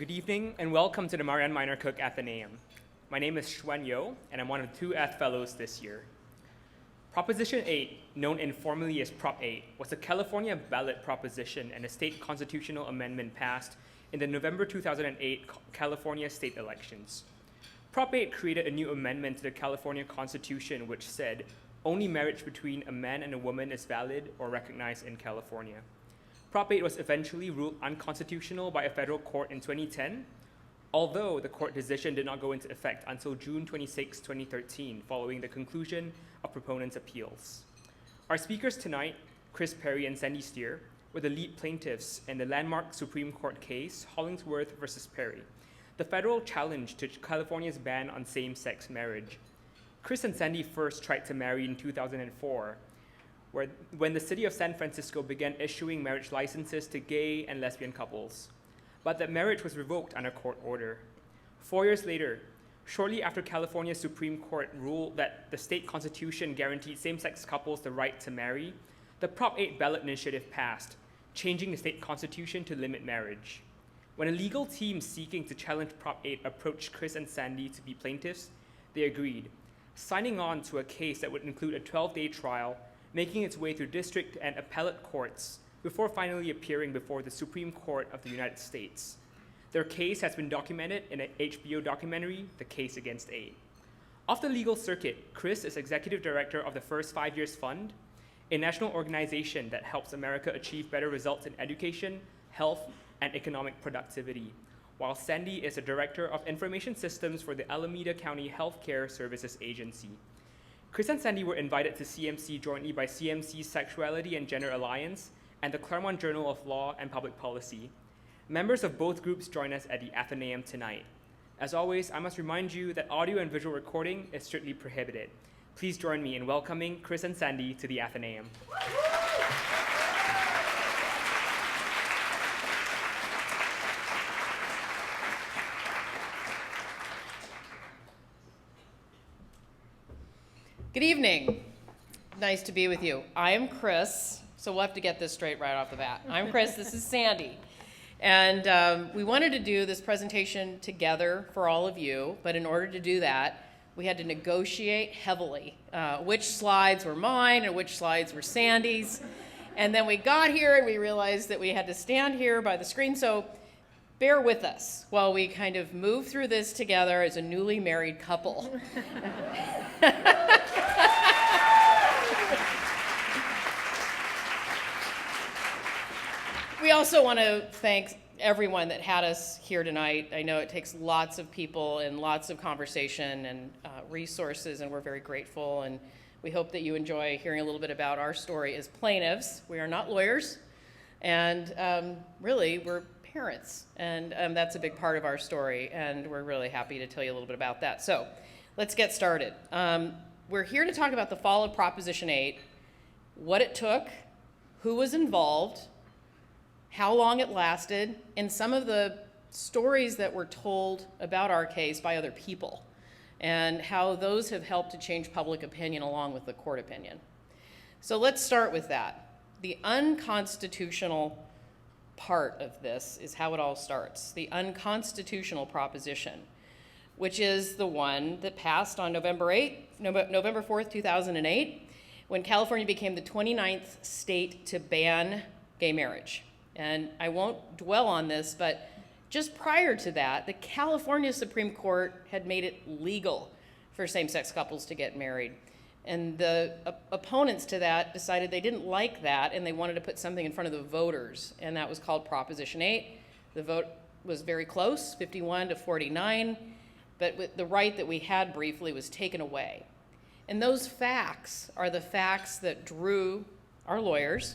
Good evening and welcome to the Marian Miner Cook Athenaeum. My name is Xuan Yo and I'm one of the 2 Ath Fellows this year. Proposition 8, known informally as Prop 8, was a California ballot proposition and a state constitutional amendment passed in the November 2008 California state elections. Prop 8 created a new amendment to the California Constitution which said, only marriage between a man and a woman is valid or recognized in California. Prop 8 was eventually ruled unconstitutional by a federal court in 2010, although the court decision did not go into effect until June 26, 2013, following the conclusion of proponents' appeals. Our speakers tonight, Chris Perry and Sandy Steer, were the lead plaintiffs in the landmark Supreme Court case, Hollingsworth versus Perry, the federal challenge to California's ban on same-sex marriage. Chris and Sandy first tried to marry in 2004, when the city of San Francisco began issuing marriage licenses to gay and lesbian couples. But that marriage was revoked under court order. 4 years later, shortly after California's Supreme Court ruled that the state constitution guaranteed same-sex couples the right to marry, the Prop 8 ballot initiative passed, changing the state constitution to limit marriage. When a legal team seeking to challenge Prop 8 approached Chris and Sandy to be plaintiffs, they agreed, signing on to a case that would include a 12-day trial, making its way through district and appellate courts before finally appearing before the Supreme Court of the United States. Their case has been documented in an HBO documentary, The Case Against 8. Off the legal circuit, Chris is executive director of the First 5 Years Fund, a national organization that helps America achieve better results in education, health, and economic productivity, while Sandy is the director of information systems for the Alameda County Healthcare Services Agency. Chris and Sandy were invited to CMC jointly by CMC's Sexuality and Gender Alliance and the Claremont Journal of Law and Public Policy. Members of both groups join us at the Athenaeum tonight. As always, I must remind you that audio and visual recording is strictly prohibited. Please join me in welcoming Chris and Sandy to the Athenaeum. Good evening. Nice to be with you. I am Chris, so we'll have to get this straight right off the bat. I'm Chris, this is Sandy. And we wanted to do this presentation together for all of you, but in order to do that, we had to negotiate heavily which slides were mine and which slides were Sandy's. And then we got here and we realized that we had to stand here by the screen, so bear with us while we kind of move through this together as a newly married couple. We also want to thank everyone that had us here tonight. I know it takes lots of people and lots of conversation and resources, and we're very grateful. And we hope that you enjoy hearing a little bit about our story as plaintiffs. We are not lawyers, and really, we're parents, and that's a big part of our story, and we're really happy to tell you a little bit about that. So let's get started. We're here to talk about the fall of Proposition 8, what it took, who was involved, how long it lasted, and some of the stories that were told about our case by other people, and how those have helped to change public opinion along with the court opinion. So let's start with that. The unconstitutional part of this is how it all starts, the unconstitutional proposition, which is the one that passed on November 4th, 2008, when California became the 29th state to ban gay marriage. And I won't dwell on this, but just prior to that, the California Supreme Court had made it legal for same-sex couples to get married. And the opponents to that decided they didn't like that, and they wanted to put something in front of the voters, and that was called Proposition 8. The vote was very close, 51 to 49, but the right that we had briefly was taken away. And those facts are the facts that drew our lawyers,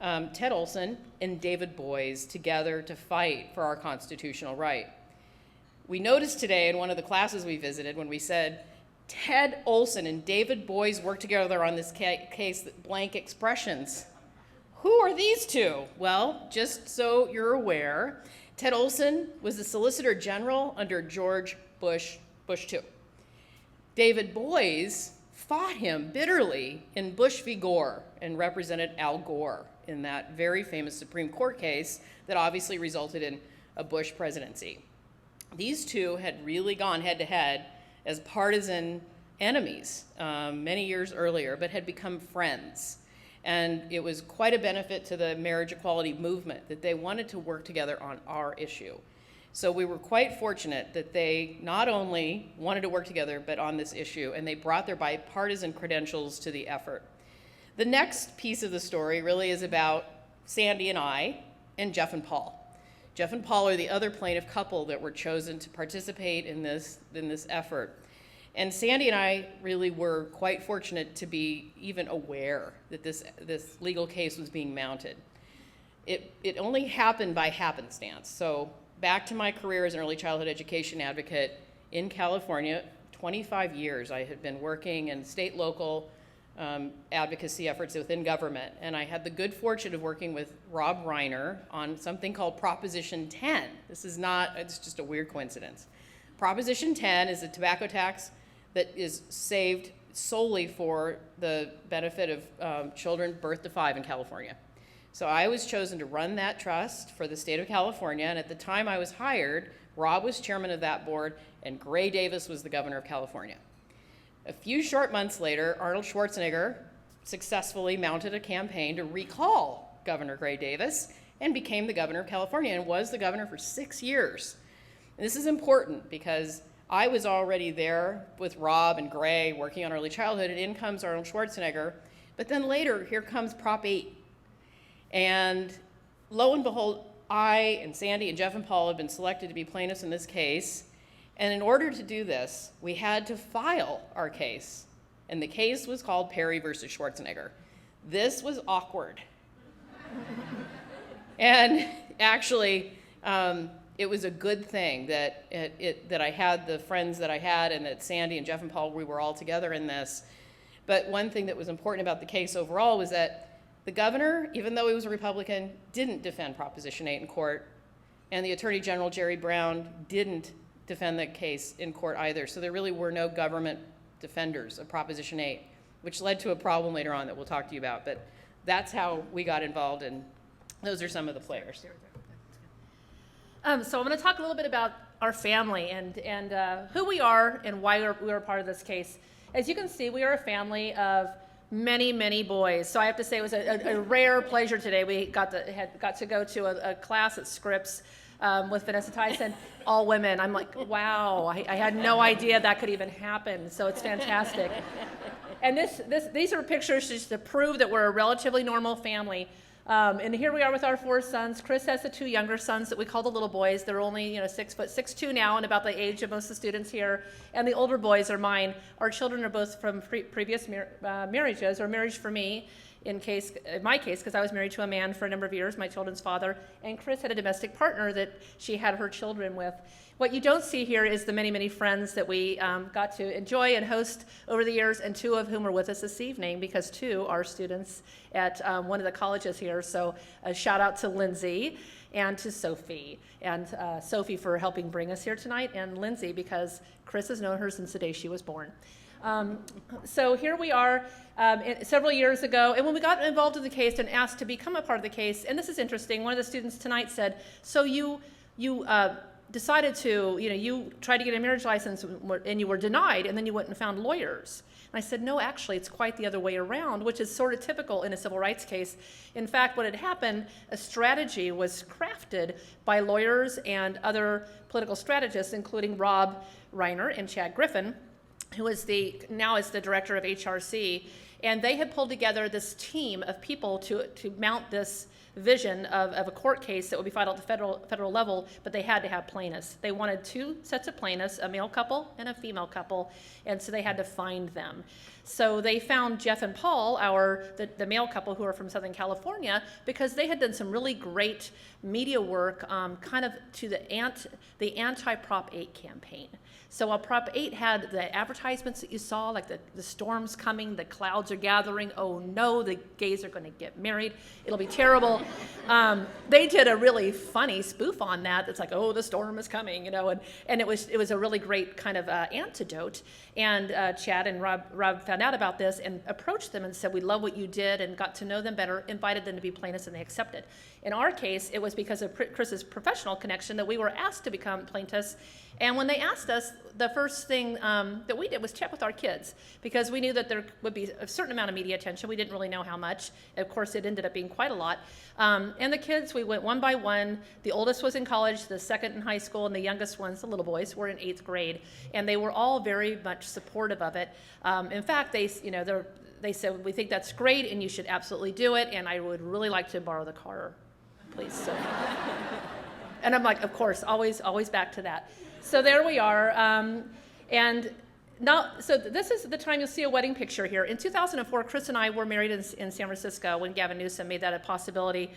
Ted Olson and David Boies, together to fight for our constitutional right. We noticed today in one of the classes we visited when we said, Ted Olson and David Boies worked together on this case, that blank expressions. Who are these two? Well, just so you're aware, Ted Olson was the Solicitor General under George Bush II. David Boies fought him bitterly in Bush v. Gore and represented Al Gore in that very famous Supreme Court case that obviously resulted in a Bush presidency. These two had really gone head-to-head as partisan enemies many years earlier, but had become friends. And it was quite a benefit to the marriage equality movement that they wanted to work together on our issue. So we were quite fortunate that they not only wanted to work together, but on this issue, and they brought their bipartisan credentials to the effort. The next piece of the story really is about Sandy and I and Jeff and Paul. Jeff and Paul are the other plaintiff couple that were chosen to participate in this effort. And Sandy and I really were quite fortunate to be even aware that this legal case was being mounted. It only happened by happenstance. So back to my career as an early childhood education advocate in California, 25 years I had been working in state, local advocacy efforts within government. And I had the good fortune of working with Rob Reiner on something called Proposition 10. It's just a weird coincidence. Proposition 10 is a tobacco tax that is saved solely for the benefit of children birth to 5 in California. So I was chosen to run that trust for the state of California, and at the time I was hired, Rob was chairman of that board, and Gray Davis was the governor of California. A few short months later, Arnold Schwarzenegger successfully mounted a campaign to recall Governor Gray Davis and became the governor of California and was the governor for 6 years. And this is important because I was already there with Rob and Gray working on early childhood, and in comes Arnold Schwarzenegger. But then later, here comes Prop 8. And lo and behold, I and Sandy and Jeff and Paul had been selected to be plaintiffs in this case. And in order to do this, we had to file our case. And the case was called Perry versus Schwarzenegger. This was awkward. And actually, it was a good thing that that I had the friends that I had, and that Sandy and Jeff and Paul, we were all together in this. But one thing that was important about the case overall was that the governor, even though he was a Republican, didn't defend Proposition 8 in court, and the Attorney General, Jerry Brown, didn't defend the case in court either. So there really were no government defenders of Proposition 8, which led to a problem later on that we'll talk to you about. But that's how we got involved, and those are some of the players. So I'm going to talk a little bit about our family and who we are and why we are part of this case. As you can see, we are a family of many, many boys. So I have to say it was a rare pleasure today. We got to go to a class at Scripps with Vanessa Tyson, all women. I'm like, wow, I had no idea that could even happen. So it's fantastic. And these are pictures just to prove that we're a relatively normal family. And here we are with our 4 sons. Chris has the 2 younger sons that we call the little boys. They're only 6'2" now, and about the age of most of the students here. And the older boys are mine. Our children are both from previous marriages, or marriage for me, in my case, because I was married to a man for a number of years, my children's father. And Chris had a domestic partner that she had her children with. What you don't see here is the many, many friends that we got to enjoy and host over the years, and 2 of whom are with us this evening, because 2 are students at one of the colleges here. So a shout out to Lindsay and to Sophie. And Sophie for helping bring us here tonight, and Lindsay because Chris has known her since the day she was born. So here we are several years ago, and when we got involved in the case and asked to become a part of the case, and this is interesting, one of the students tonight said, so you decided to, you tried to get a marriage license and you were denied, and then you went and found lawyers. And I said, no, actually, it's quite the other way around, which is sort of typical in a civil rights case. In fact, what had happened, a strategy was crafted by lawyers and other political strategists, including Rob Reiner and Chad Griffin, who is now is the director of HRC, and they had pulled together this team of people to mount this vision of a court case that would be filed at the federal level, but they had to have plaintiffs. They wanted 2 sets of plaintiffs, a male couple and a female couple, and so they had to find them. So they found Jeff and Paul, the male couple who are from Southern California, because they had done some really great media work kind of to the anti-Prop 8 campaign. So while Prop 8 had the advertisements that you saw, like the storm's coming, the clouds are gathering, oh no, the gays are going to get married, it'll be terrible. They did a really funny spoof on that. It's like, oh, the storm is coming, and it was a really great kind of antidote. And Chad and Rob found out about this and approached them and said, we love what you did, and got to know them better, invited them to be plaintiffs, and they accepted. In our case, it was because of Chris's professional connection that we were asked to become plaintiffs. And when they asked us, the first thing that we did was check with our kids, because we knew that there would be a certain amount of media attention. We didn't really know how much. Of course, it ended up being quite a lot. And the kids, we went one by one. The oldest was in college, the second in high school, and the youngest ones, the little boys, were in 8th grade. And they were all very much supportive of it. In fact, they said, we think that's great, and you should absolutely do it, and I would really like to borrow the car, please. So. And I'm like, of course, always back to that. So there we are. And now, so this is the time you'll see a wedding picture here. In 2004, Chris and I were married in San Francisco when Gavin Newsom made that a possibility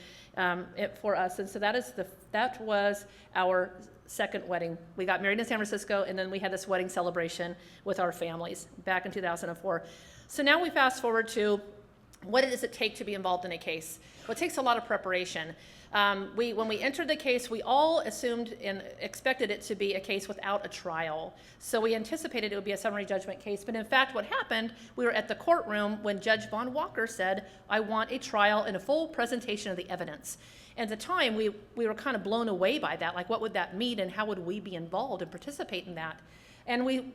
for us. And so that was our second wedding. We got married in San Francisco, and then we had this wedding celebration with our families back in 2004. So now we fast forward to what does it take to be involved in a case? Well, it takes a lot of preparation. When we entered the case, we all assumed and expected it to be a case without a trial. So we anticipated it would be a summary judgment case. But in fact, what happened, we were at the courtroom when Judge Von Walker said, I want a trial and a full presentation of the evidence. At the time, we were kind of blown away by that. Like, what would that mean, and how would we be involved and participate in that? And we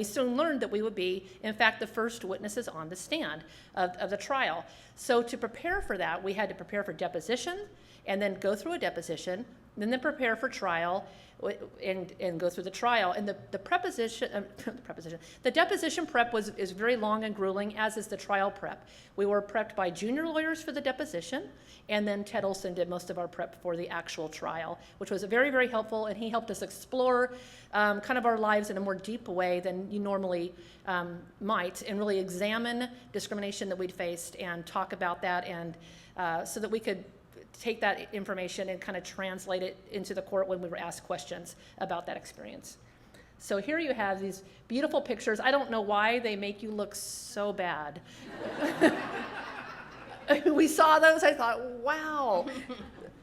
soon learned that we would be, in fact, the first witnesses on the stand of the trial. So to prepare for that, we had to prepare for deposition, and then go through a deposition, and then prepare for trial, and go through the trial. And the deposition prep is very long and grueling, as is the trial prep. We were prepped by junior lawyers for the deposition, and then Ted Olson did most of our prep for the actual trial, which was very, very helpful, and he helped us explore kind of our lives in a more deep way than you normally might, and really examine discrimination that we'd faced and talk about that, and so that we could take that information and kind of translate it into the court when we were asked questions about that experience. So here you have these beautiful pictures. I don't know why they make you look so bad. We saw those, I thought, wow,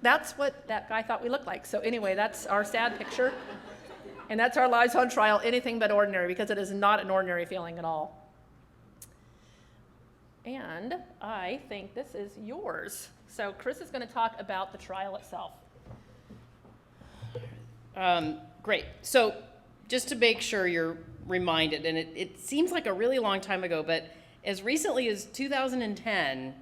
that's what that guy thought we looked like. So anyway, that's our sad picture. And that's our lives on trial, anything but ordinary, because it is not an ordinary feeling at all. And I think this is yours. So Chris is going to talk about the trial itself. Great. So just to make sure you're reminded, and it seems like a really long time ago, but as recently as 2010,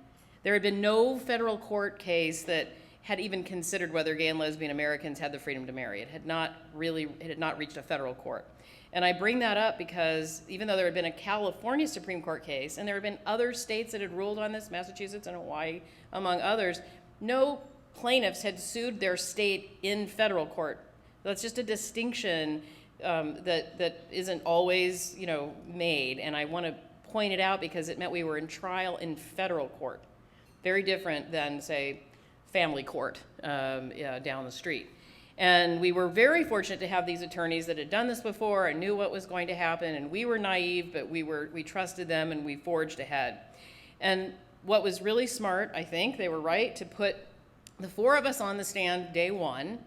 there had been no federal court case that had even considered whether gay and lesbian Americans had the freedom to marry. It had not reached a federal court. And I bring that up because even though there had been a California Supreme Court case, and there had been other states that had ruled on this, Massachusetts and Hawaii, among others, no plaintiffs had sued their state in federal court. That's just a distinction that isn't always, made. And I want to point it out because it meant we were in trial in federal court. Very different than, say, family court down the street. And we were very fortunate to have these attorneys that had done this before and knew what was going to happen, and we were naive, but we trusted them, and we forged ahead. And what was really smart, I think, they were right, to put the four of us on the stand day one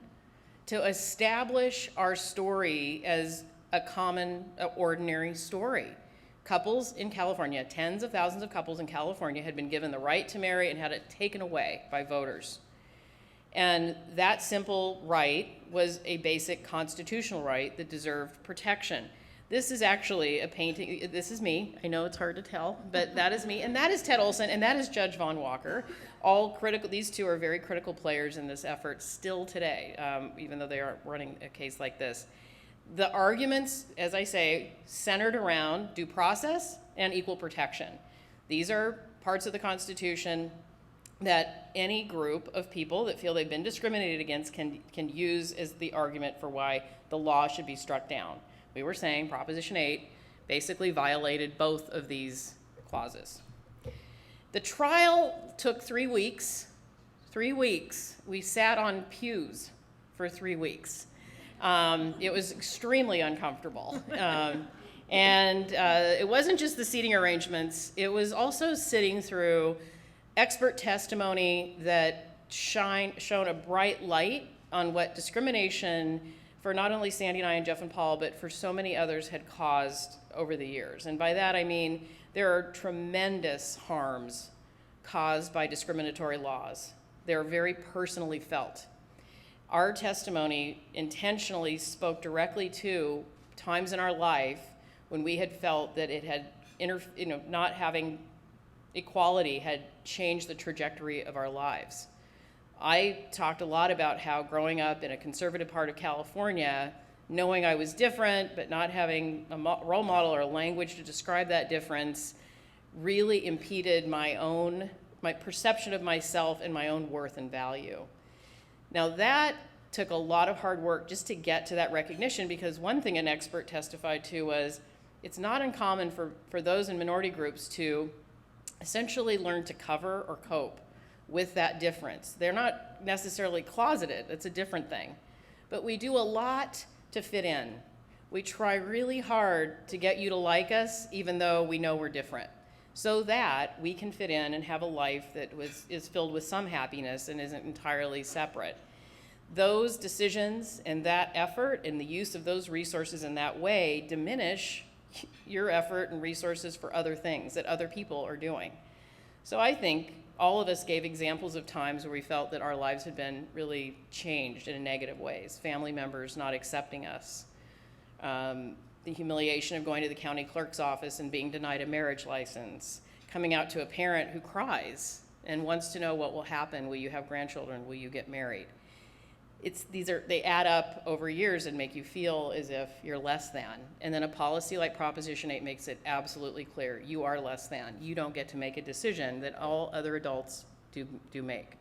to establish our story as a common, ordinary story. Couples in California, tens of thousands of couples in California had been given the right to marry and had it taken away by voters. And that simple right was a basic constitutional right that deserved protection. This is actually a painting. This is me. I know it's hard to tell, but that is me. And that is Ted Olson, and that is Judge Von Walker. All critical. These two are very critical players in this effort still today, even though they aren't running a case like this. The arguments, as I say, centered around due process and equal protection. These are parts of the Constitution that any group of people that feel they've been discriminated against can use as the argument for why the law should be struck down. We were saying Proposition 8 basically violated both of these clauses. The trial took 3 weeks. 3 weeks. We sat on pews for 3 weeks. It was extremely uncomfortable. And it wasn't just the seating arrangements. It was also sitting through expert testimony that shone a bright light on what discrimination for not only Sandy and I and Jeff and Paul, but for so many others had caused over the years. And by that I mean there are tremendous harms caused by discriminatory laws. They're very personally felt. Our testimony intentionally spoke directly to times in our life when we had felt that it had, not having equality had changed the trajectory of our lives. I talked a lot about how growing up in a conservative part of California, knowing I was different, but not having a role model or a language to describe that difference really impeded my perception of myself and my own worth and value. Now that took a lot of hard work just to get to that recognition, because one thing an expert testified to was it's not uncommon for those in minority groups to essentially learn to cover or cope with that difference. They're not necessarily closeted, it's a different thing. But we do a lot to fit in. We try really hard to get you to like us, even though we know we're different, so that we can fit in and have a life that is filled with some happiness and isn't entirely separate. Those decisions and that effort and the use of those resources in that way diminish your effort and resources for other things that other people are doing. So I think all of us gave examples of times where we felt that our lives had been really changed in negative ways. Family members not accepting us, the humiliation of going to the county clerk's office and being denied a marriage license, coming out to a parent who cries and wants to know what will happen. Will you have grandchildren? Will you get married? They add up over years and make you feel as if you're less than. And then a policy like Proposition 8 makes it absolutely clear. You are less than. You don't get to make a decision that all other adults do make.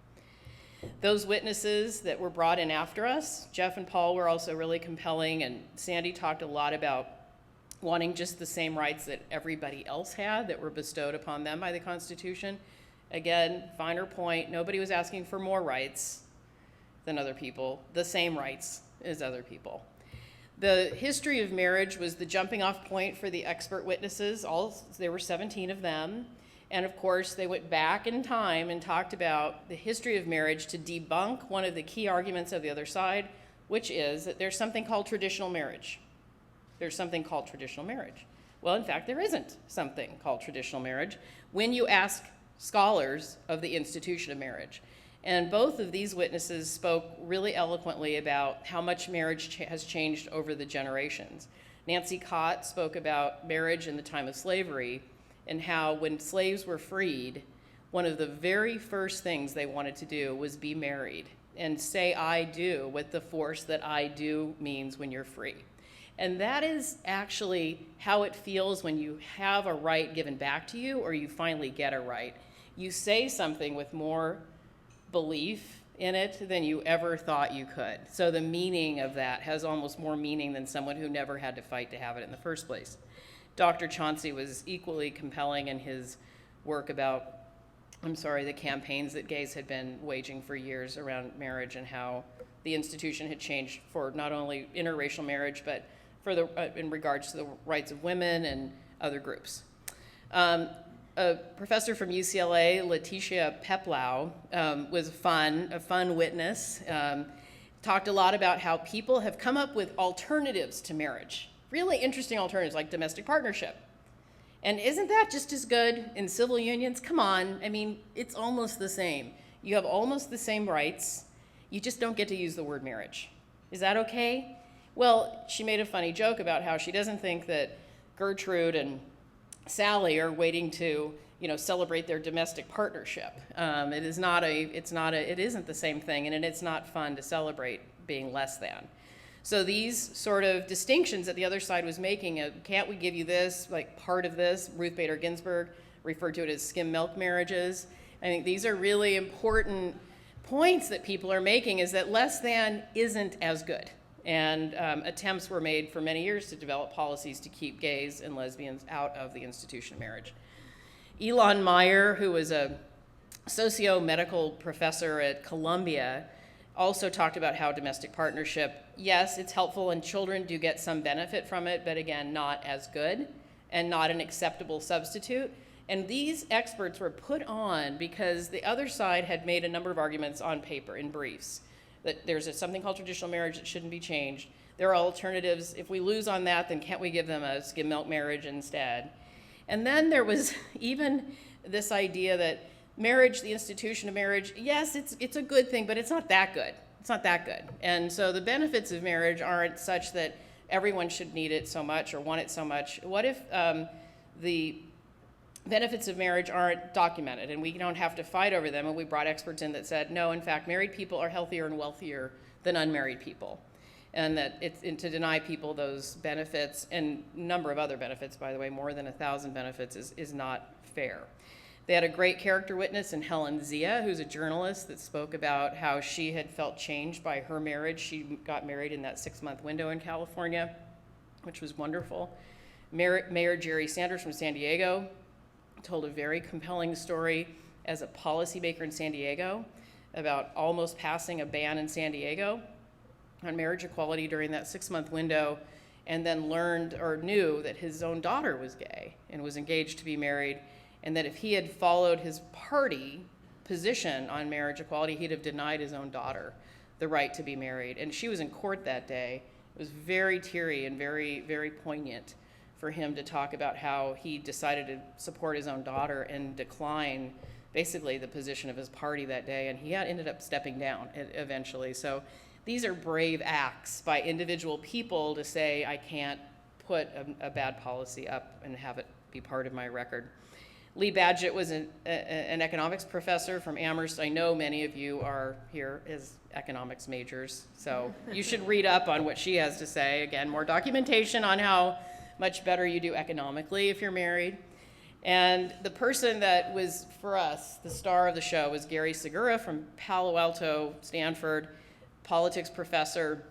Those witnesses that were brought in after us, Jeff and Paul, were also really compelling, and Sandy talked a lot about wanting just the same rights that everybody else had that were bestowed upon them by the Constitution. Again, finer point, nobody was asking for more rights than other people, the same rights as other people. The history of marriage was the jumping off point for the expert witnesses. There were 17 of them. And of course, they went back in time and talked about the history of marriage to debunk one of the key arguments of the other side, which is that there's something called traditional marriage. There's something called traditional marriage. Well, in fact, there isn't something called traditional marriage when you ask scholars of the institution of marriage. And both of these witnesses spoke really eloquently about how much marriage has changed over the generations. Nancy Cott spoke about marriage in the time of slavery and how when slaves were freed, one of the very first things they wanted to do was be married and say I do with the force that I do means when you're free. And that is actually how it feels when you have a right given back to you or you finally get a right. You say something with more belief in it than you ever thought you could. So the meaning of that has almost more meaning than someone who never had to fight to have it in the first place. Dr. Chauncey was equally compelling in his work about, the campaigns that gays had been waging for years around marriage and how the institution had changed for not only interracial marriage, but for in regards to the rights of women and other groups. A professor from UCLA, Letitia Peplau, was a fun witness. Talked a lot about how people have come up with alternatives to marriage, really interesting alternatives like domestic partnership. And isn't that just as good in civil unions? Come on, it's almost the same. You have almost the same rights, you just don't get to use the word marriage. Is that okay? Well, she made a funny joke about how she doesn't think that Gertrude and Sally are waiting to, celebrate their domestic partnership. It isn't the same thing, and it's not fun to celebrate being less than. So these sort of distinctions that the other side was making, can't we give you this, like part of this? Ruth Bader Ginsburg referred to it as skim milk marriages. I think these are really important points that people are making, is that less than isn't as good. And attempts were made for many years to develop policies to keep gays and lesbians out of the institution of marriage. Elon Meyer, who was a socio-medical professor at Columbia, also talked about how domestic partnership, yes, it's helpful and children do get some benefit from it, but again, not as good and not an acceptable substitute. And these experts were put on because the other side had made a number of arguments on paper in briefs, that there's something called traditional marriage that shouldn't be changed. There are alternatives. If we lose on that, then can't we give them a skim milk marriage instead? And then there was even this idea that marriage, the institution of marriage, yes, it's a good thing, but it's not that good. It's not that good. And so the benefits of marriage aren't such that everyone should need it so much or want it so much. What if the benefits of marriage aren't documented and we don't have to fight over them? And we brought experts in that said, no, in fact, married people are healthier and wealthier than unmarried people. And that and to deny people those benefits and a number of other benefits, by the way, more than 1,000 benefits is not fair. They had a great character witness in Helen Zia, who's a journalist that spoke about how she had felt changed by her marriage. She got married in that 6-month window in California, which was wonderful. Mayor Jerry Sanders from San Diego told a very compelling story as a policymaker in San Diego about almost passing a ban in San Diego on marriage equality during that 6-month window, and then learned or knew that his own daughter was gay and was engaged to be married, and that if he had followed his party position on marriage equality, he'd have denied his own daughter the right to be married. And she was in court that day. It was very teary and very, very poignant for him to talk about how he decided to support his own daughter and decline basically the position of his party that day, and he had ended up stepping down eventually. So these are brave acts by individual people to say, I can't put a bad policy up and have it be part of my record. Lee Badgett was an economics professor from Amherst. I know many of you are here as economics majors, so you should read up on what she has to say. Again, more documentation on how much better you do economically if you're married. And the person that was, for us, the star of the show was Gary Segura from Palo Alto, Stanford, politics professor,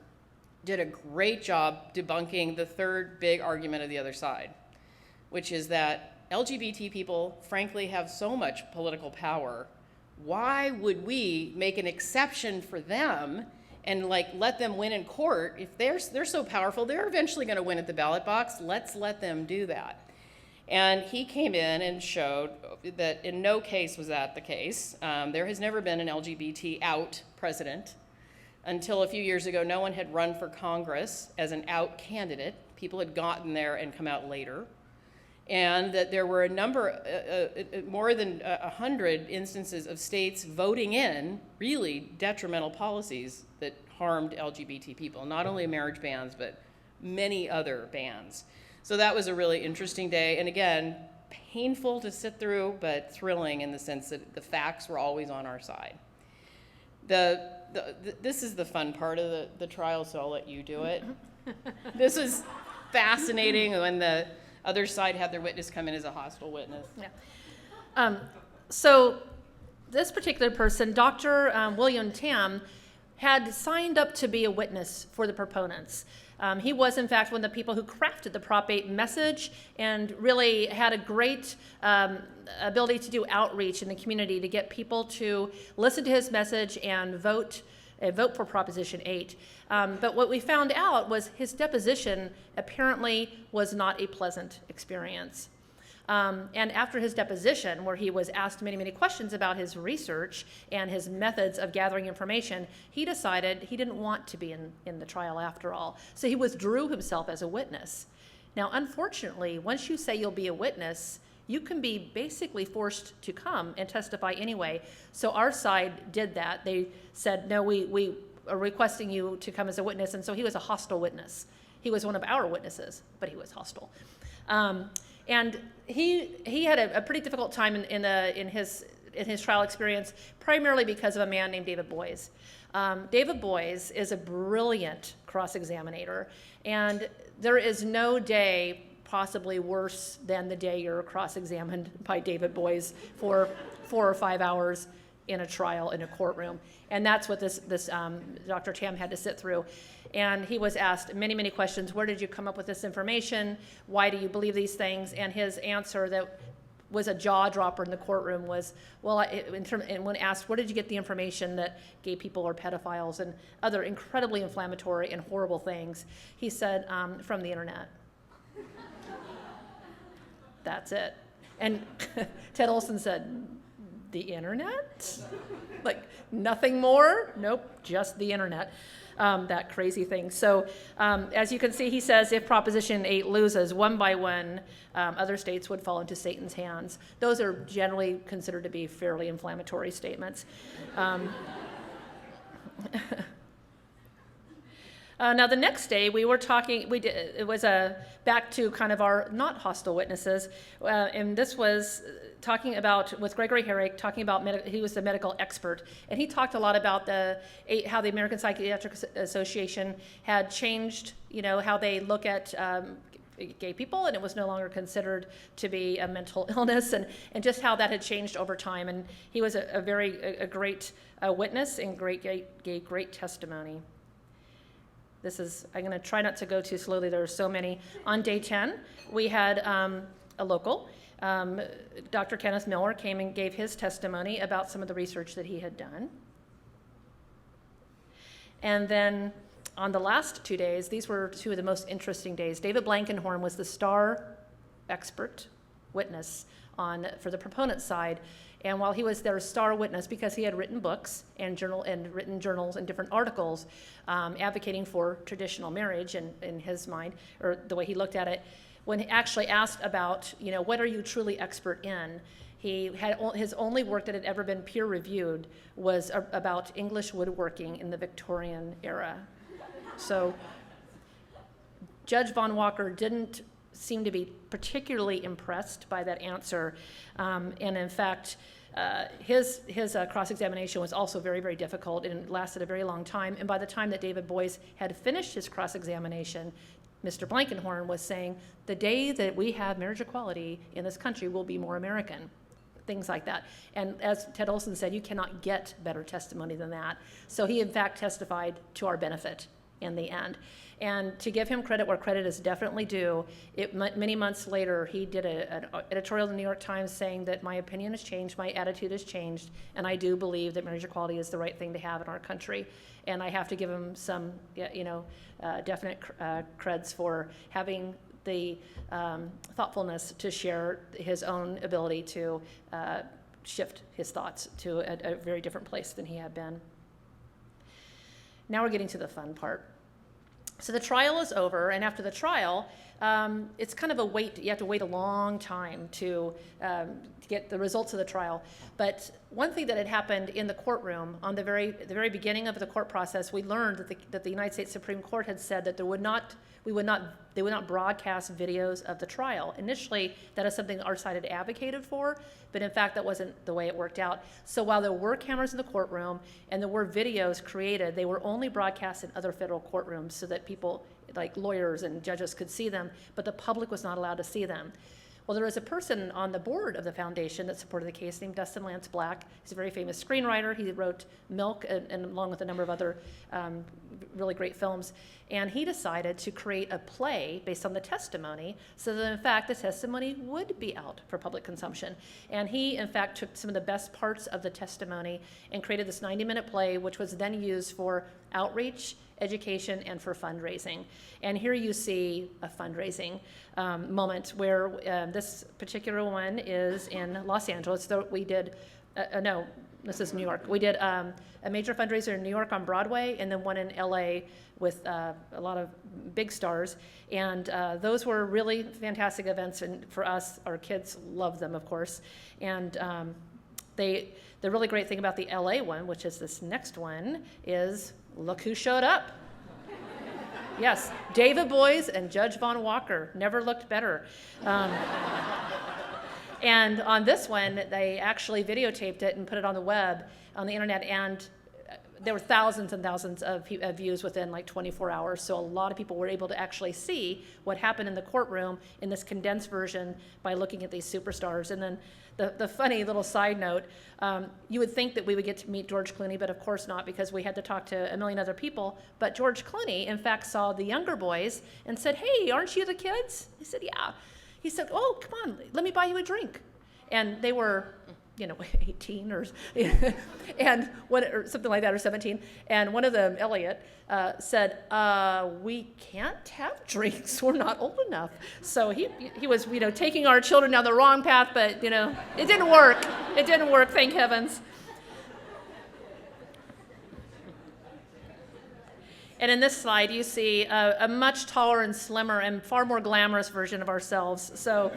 did a great job debunking the third big argument of the other side, which is that LGBT people, frankly, have so much political power. Why would we make an exception for them and let them win in court? If they're so powerful, they're eventually going to win at the ballot box. Let's let them do that. And he came in and showed that in no case was that the case. There has never been an LGBT out president. Until a few years ago, no one had run for Congress as an out candidate. People had gotten there and come out later. And that there were a number, more than 100 instances of states voting in really detrimental policies that harmed LGBT people, not only marriage bans, but many other bans. So that was a really interesting day. And again, painful to sit through, but thrilling in the sense that the facts were always on our side. This is the fun part of the trial, so I'll let you do it. This was fascinating when the other side had their witness come in as a hostile witness. Yeah. So this particular person, Dr. William Tam, had signed up to be a witness for the proponents. He was, in fact, one of the people who crafted the Prop 8 message and really had a great ability to do outreach in the community to get people to listen to his message and vote for Proposition 8. But what we found out was his deposition apparently was not a pleasant experience. And after his deposition, where he was asked many, many questions about his research and his methods of gathering information, he decided he didn't want to be in the trial after all. So he withdrew himself as a witness. Now, unfortunately, once you say you'll be a witness, you can be basically forced to come and testify anyway. So our side did that. They said, no, we are requesting you to come as a witness. And so he was a hostile witness. He was one of our witnesses, but he was hostile. And he had a pretty difficult time in his trial experience, primarily because of a man named David Boies. David Boies is a brilliant cross-examiner, and there is no day possibly worse than the day you're cross-examined by David Boies for 4 or 5 hours in a trial in a courtroom. And that's what this Dr. Tam had to sit through. And he was asked many, many questions. Where did you come up with this information? Why do you believe these things? And his answer that was a jaw dropper in the courtroom was, well, and when asked, where did you get the information that gay people are pedophiles and other incredibly inflammatory and horrible things? He said, from the internet. That's it. And Ted Olson said, the internet? Like nothing more? Nope, just the internet. That crazy thing. So as you can see, he says if Proposition 8 loses one by one, other states would fall into Satan's hands. Those are generally considered to be fairly inflammatory statements. Now the next day we were talking, it was back to kind of our not hostile witnesses, and this was talking about, with Gregory Herrick, talking about, he was the medical expert, and he talked a lot about how the American Psychiatric Association had changed, how they look at gay people, and it was no longer considered to be a mental illness, and just how that had changed over time. And he was a great witness and gave great testimony. I'm going to try not to go too slowly. There are so many. On day 10, we had a local. Dr. Kenneth Miller came and gave his testimony about some of the research that he had done. And then on the last 2 days, these were two of the most interesting days. David Blankenhorn was the star expert witness for the proponent side. And while he was their star witness, because he had written books and written journals and different articles advocating for traditional marriage in his mind, or the way he looked at it, when he actually asked about, what are you truly expert in, his only work that had ever been peer reviewed was about English woodworking in the Victorian era. So Judge Von Walker didn't seem to be particularly impressed by that answer. And in fact, his cross-examination was also very, very difficult and lasted a very long time. And by the time that David Boies had finished his cross-examination, Mr. Blankenhorn was saying, the day that we have marriage equality in this country will be more American, things like that. And as Ted Olson said, you cannot get better testimony than that. So he, in fact, testified to our benefit in the end. And to give him credit where credit is definitely due, many months later, he did an editorial in the New York Times saying that my opinion has changed, my attitude has changed, and I do believe that marriage equality is the right thing to have in our country. And I have to give him some, definite creds for having the thoughtfulness to share his own ability to shift his thoughts to a very different place than he had been. Now we're getting to the fun part. So the trial is over, and after the trial, it's kind of a wait. You have to wait a long time to get the results of the trial. But one thing that had happened in the courtroom, on the very beginning of the court process, we learned that the United States Supreme Court had said that they would not broadcast videos of the trial. Initially, that is something our side had advocated for, but in fact, that wasn't the way it worked out. So while there were cameras in the courtroom and there were videos created, they were only broadcast in other federal courtrooms so that people, like lawyers and judges, could see them, but the public was not allowed to see them. Well, there was a person on the board of the foundation that supported the case named Dustin Lance Black. He's a very famous screenwriter. He wrote Milk and along with a number of other really great films. And he decided to create a play based on the testimony so that, in fact, the testimony would be out for public consumption. And he, in fact, took some of the best parts of the testimony and created this 90-minute play, which was then used for outreach, education, and for fundraising. And here you see a fundraising moment where this particular one is in Los Angeles. So we did, no, this is New York. We did a major fundraiser in New York on Broadway, and then one in LA with a lot of big stars. And those were really fantastic events, and for us, our kids loved them, of course. And the really great thing about the LA one, which is this next one, is look who showed up. Yes, David Boies and Judge Von Walker never looked better. And on this one, they actually videotaped it and put it on the web, on the internet, and there were thousands and thousands of views within like 24 hours. So a lot of people were able to actually see what happened in the courtroom in this condensed version by looking at these superstars. And then the funny little side note, you would think that we would get to meet George Clooney, but of course not, because we had to talk to a million other people. But George Clooney, in fact, saw the younger boys and said, "Hey, aren't you the kids?" He said, "Yeah." He said, "Oh, come on, let me buy you a drink." And they were, 18 or and or something like that, or 17. And one of them, Elliot, said, "We can't have drinks. We're not old enough." So he was taking our children down the wrong path, but it didn't work. It didn't work. Thank heavens. And in this slide, you see a much taller and slimmer and far more glamorous version of ourselves. So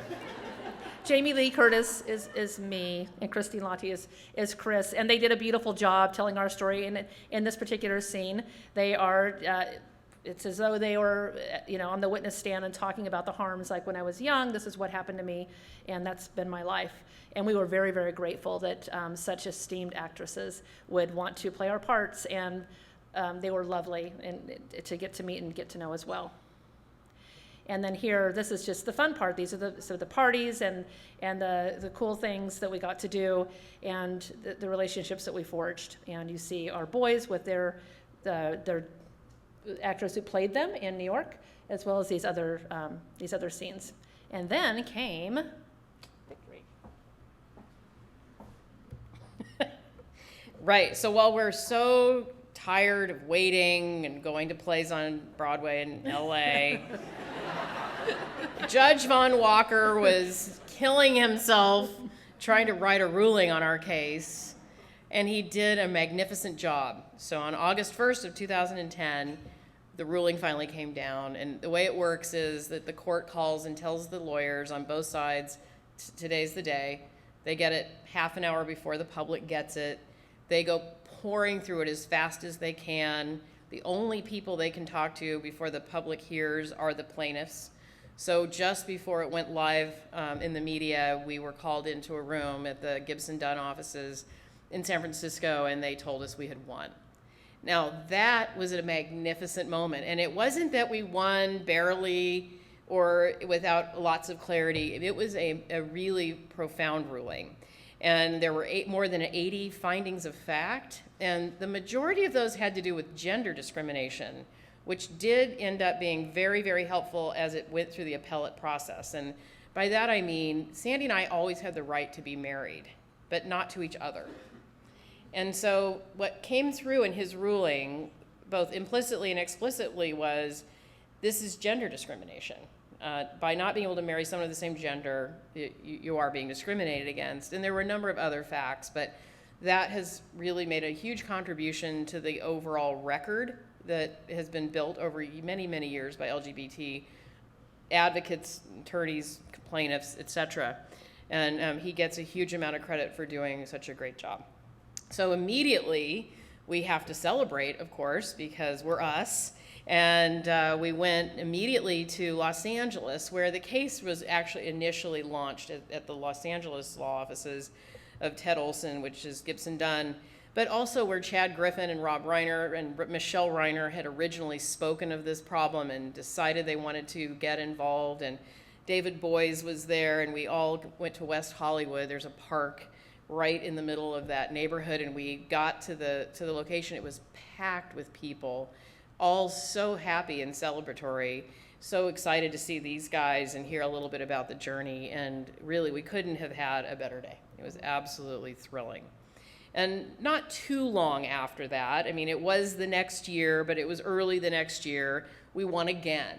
Jamie Lee Curtis is me, and Christine Lottie is Chris. And they did a beautiful job telling our story in this particular scene. They are, it's as though they were, on the witness stand and talking about the harms. Like, when I was young, this is what happened to me, and that's been my life. And we were very, very grateful that such esteemed actresses would want to play our parts, and they were lovely and to get to meet and get to know as well. And then here, this is just the fun part. These are the parties and the cool things that we got to do, and the relationships that we forged. And you see our boys with their actors who played them in New York, as well as these other scenes. And then came victory. Right. So while we're so tired of waiting and going to plays on Broadway in LA, Judge Von Walker was killing himself trying to write a ruling on our case, and he did a magnificent job. So on August 1st of 2010, the ruling finally came down, and the way it works is that the court calls and tells the lawyers on both sides, today's the day. They get it half an hour before the public gets it. They go pouring through it as fast as they can. The only people they can talk to before the public hears are the plaintiffs. So just before it went live in the media, we were called into a room at the Gibson Dunn offices in San Francisco, and they told us we had won. Now, that was a magnificent moment. And it wasn't that we won barely or without lots of clarity. It was a really profound ruling. And there were more than 80 findings of fact, and the majority of those had to do with gender discrimination, which did end up being very, very helpful as it went through the appellate process. And by that I mean, Sandy and I always had the right to be married, but not to each other. And so what came through in his ruling, both implicitly and explicitly, was this is gender discrimination. By not being able to marry someone of the same gender, you are being discriminated against. And there were a number of other facts, but that has really made a huge contribution to the overall record that has been built over many, many years by LGBT advocates, attorneys, plaintiffs, etc. And he gets a huge amount of credit for doing such a great job. So immediately, we have to celebrate, of course, because we're us. And we went immediately to Los Angeles, where the case was actually initially launched at the Los Angeles law offices of Ted Olson, which is Gibson Dunn, but also where Chad Griffin and Rob Reiner and Michelle Reiner had originally spoken of this problem and decided they wanted to get involved. And David Boies was there, and we all went to West Hollywood. There's a park right in the middle of that neighborhood, and we got to the location. It was packed with people, all so happy and celebratory, so excited to see these guys and hear a little bit about the journey. And really, we couldn't have had a better day. It was absolutely thrilling. And not too long after that, I mean, it was the next year, but it was early the next year, we won again.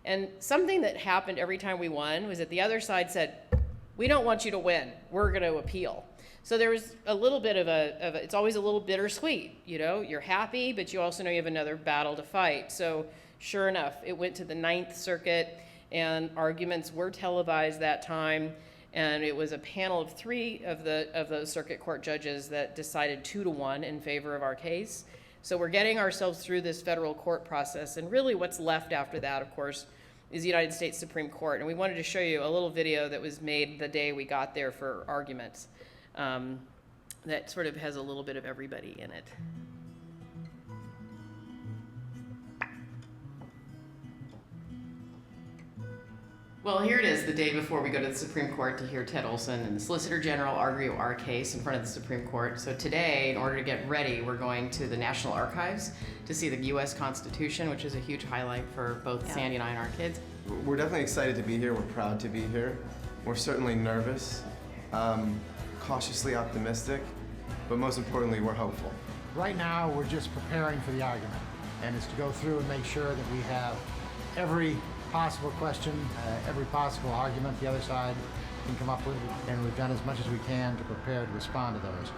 And something that happened every time we won was that the other side said, we don't want you to win, we're gonna appeal. So there was a little bit of it's always a little bittersweet, you're happy, but you also know you have another battle to fight. So sure enough, it went to the Ninth Circuit, and arguments were televised that time, and it was a panel of 3 of those circuit court judges that decided 2-1 in favor of our case. So we're getting ourselves through this federal court process, and really what's left after that, of course, is the United States Supreme Court. And we wanted to show you a little video that was made the day we got there for arguments. That sort of has a little bit of everybody in it. Well, here it is the day before we go to the Supreme Court to hear Ted Olson and the Solicitor General argue our case in front of the Supreme Court. So today, in order to get ready, we're going to the National Archives to see the U.S. Constitution, which is a huge highlight for both Sandy and I and our kids. We're definitely excited to be here. We're proud to be here. We're certainly nervous. cautiously optimistic, but most importantly, we're hopeful. Right now, we're just preparing for the argument, and it's to go through and make sure that we have every possible question, every possible argument the other side can come up with, and we've done as much as we can to prepare to respond to those.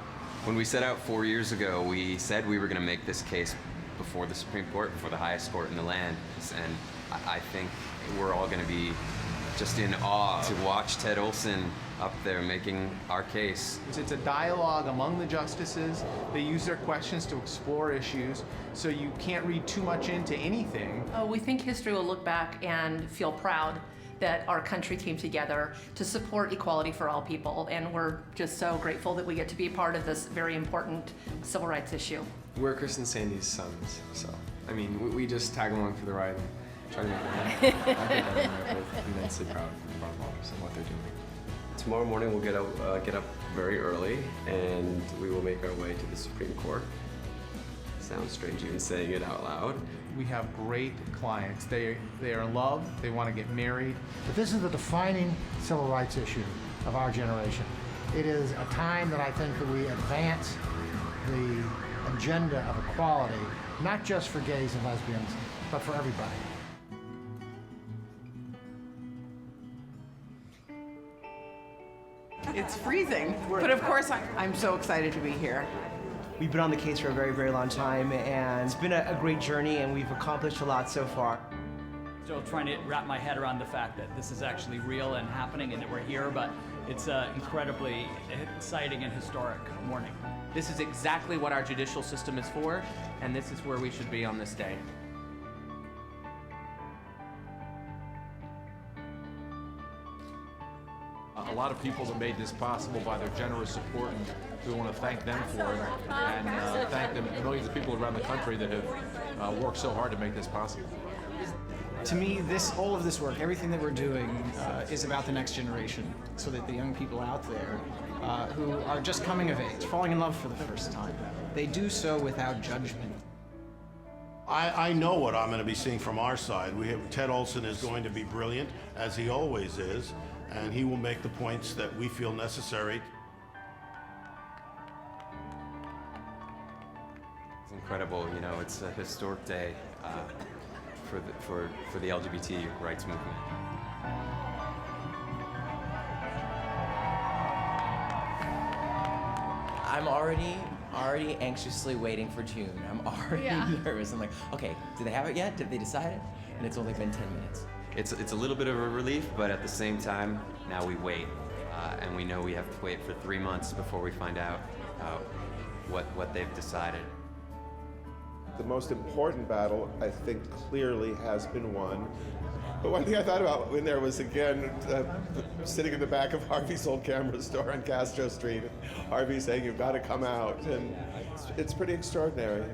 When we set out 4 years ago, we said we were going to make this case before the Supreme Court, before the highest court in the land, and I think we're all going to be just in awe to watch Ted Olson up there making our case. It's a dialogue among the justices. They use their questions to explore issues, so you can't read too much into anything. We think history will look back and feel proud that our country came together to support equality for all people, and we're just so grateful that we get to be part of this very important civil rights issue. We're Chris and Sandy's sons, so I mean, we just tag along for the ride and try to make it happen. I think they're both immensely proud of our moms and what they're doing. Tomorrow morning we'll get up very early and we will make our way to the Supreme Court. Sounds strange even saying it out loud. We have great clients. They are in love, they want to get married. But this is the defining civil rights issue of our generation. It is a time that I think that we advance the agenda of equality, not just for gays and lesbians, but for everybody. It's freezing, but of course I'm so excited to be here. We've been on the case for a very, very long time, and it's been a great journey, and we've accomplished a lot so far. Still trying to wrap my head around the fact that this is actually real and happening and that we're here, but it's an incredibly exciting and historic morning. This is exactly what our judicial system is for, and this is where we should be on this day. A lot of people have made this possible by their generous support, and we want to thank them for it, and thank the millions of people around the country that have worked so hard to make this possible. To me, all of this work, everything that we're doing is about the next generation, so that the young people out there who are just coming of age, falling in love for the first time, they do so without judgment. I know what I'm going to be seeing from our side. Ted Olson is going to be brilliant, as he always is, and he will make the points that we feel necessary. It's incredible, you know, it's a historic day for the LGBT rights movement. I'm already anxiously waiting for June. I'm already nervous. I'm like, okay, do they have it yet? Did they decide it? And it's only been 10 minutes. It's a little bit of a relief, but at the same time, now we wait. And we know we have to wait for 3 months before we find out what they've decided. The most important battle, I think, clearly has been won. But one thing I thought about when there was, again, sitting in the back of Harvey's old camera store on Castro Street, Harvey saying, "You've got to come out," and it's pretty extraordinary.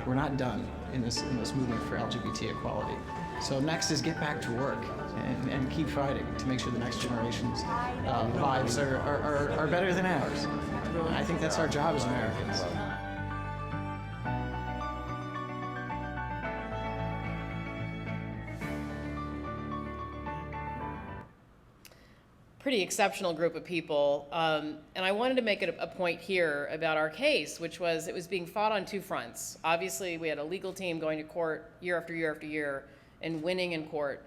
We're not done in this movement for LGBT equality. So next is get back to work and keep fighting to make sure the next generation's lives are better than ours. And I think that's our job as Americans. Pretty exceptional group of people, and I wanted to make it a point here about our case, which was it was being fought on two fronts. Obviously, we had a legal team going to court year after year after year and winning in court,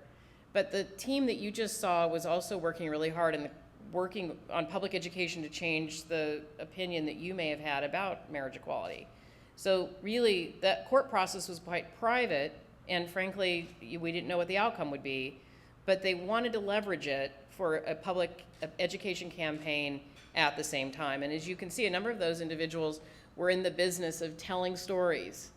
but the team that you just saw was also working really hard and working on public education to change the opinion that you may have had about marriage equality. So really, that court process was quite private, and frankly, we didn't know what the outcome would be, but they wanted to leverage it for a public education campaign at the same time. And as you can see, a number of those individuals were in the business of telling stories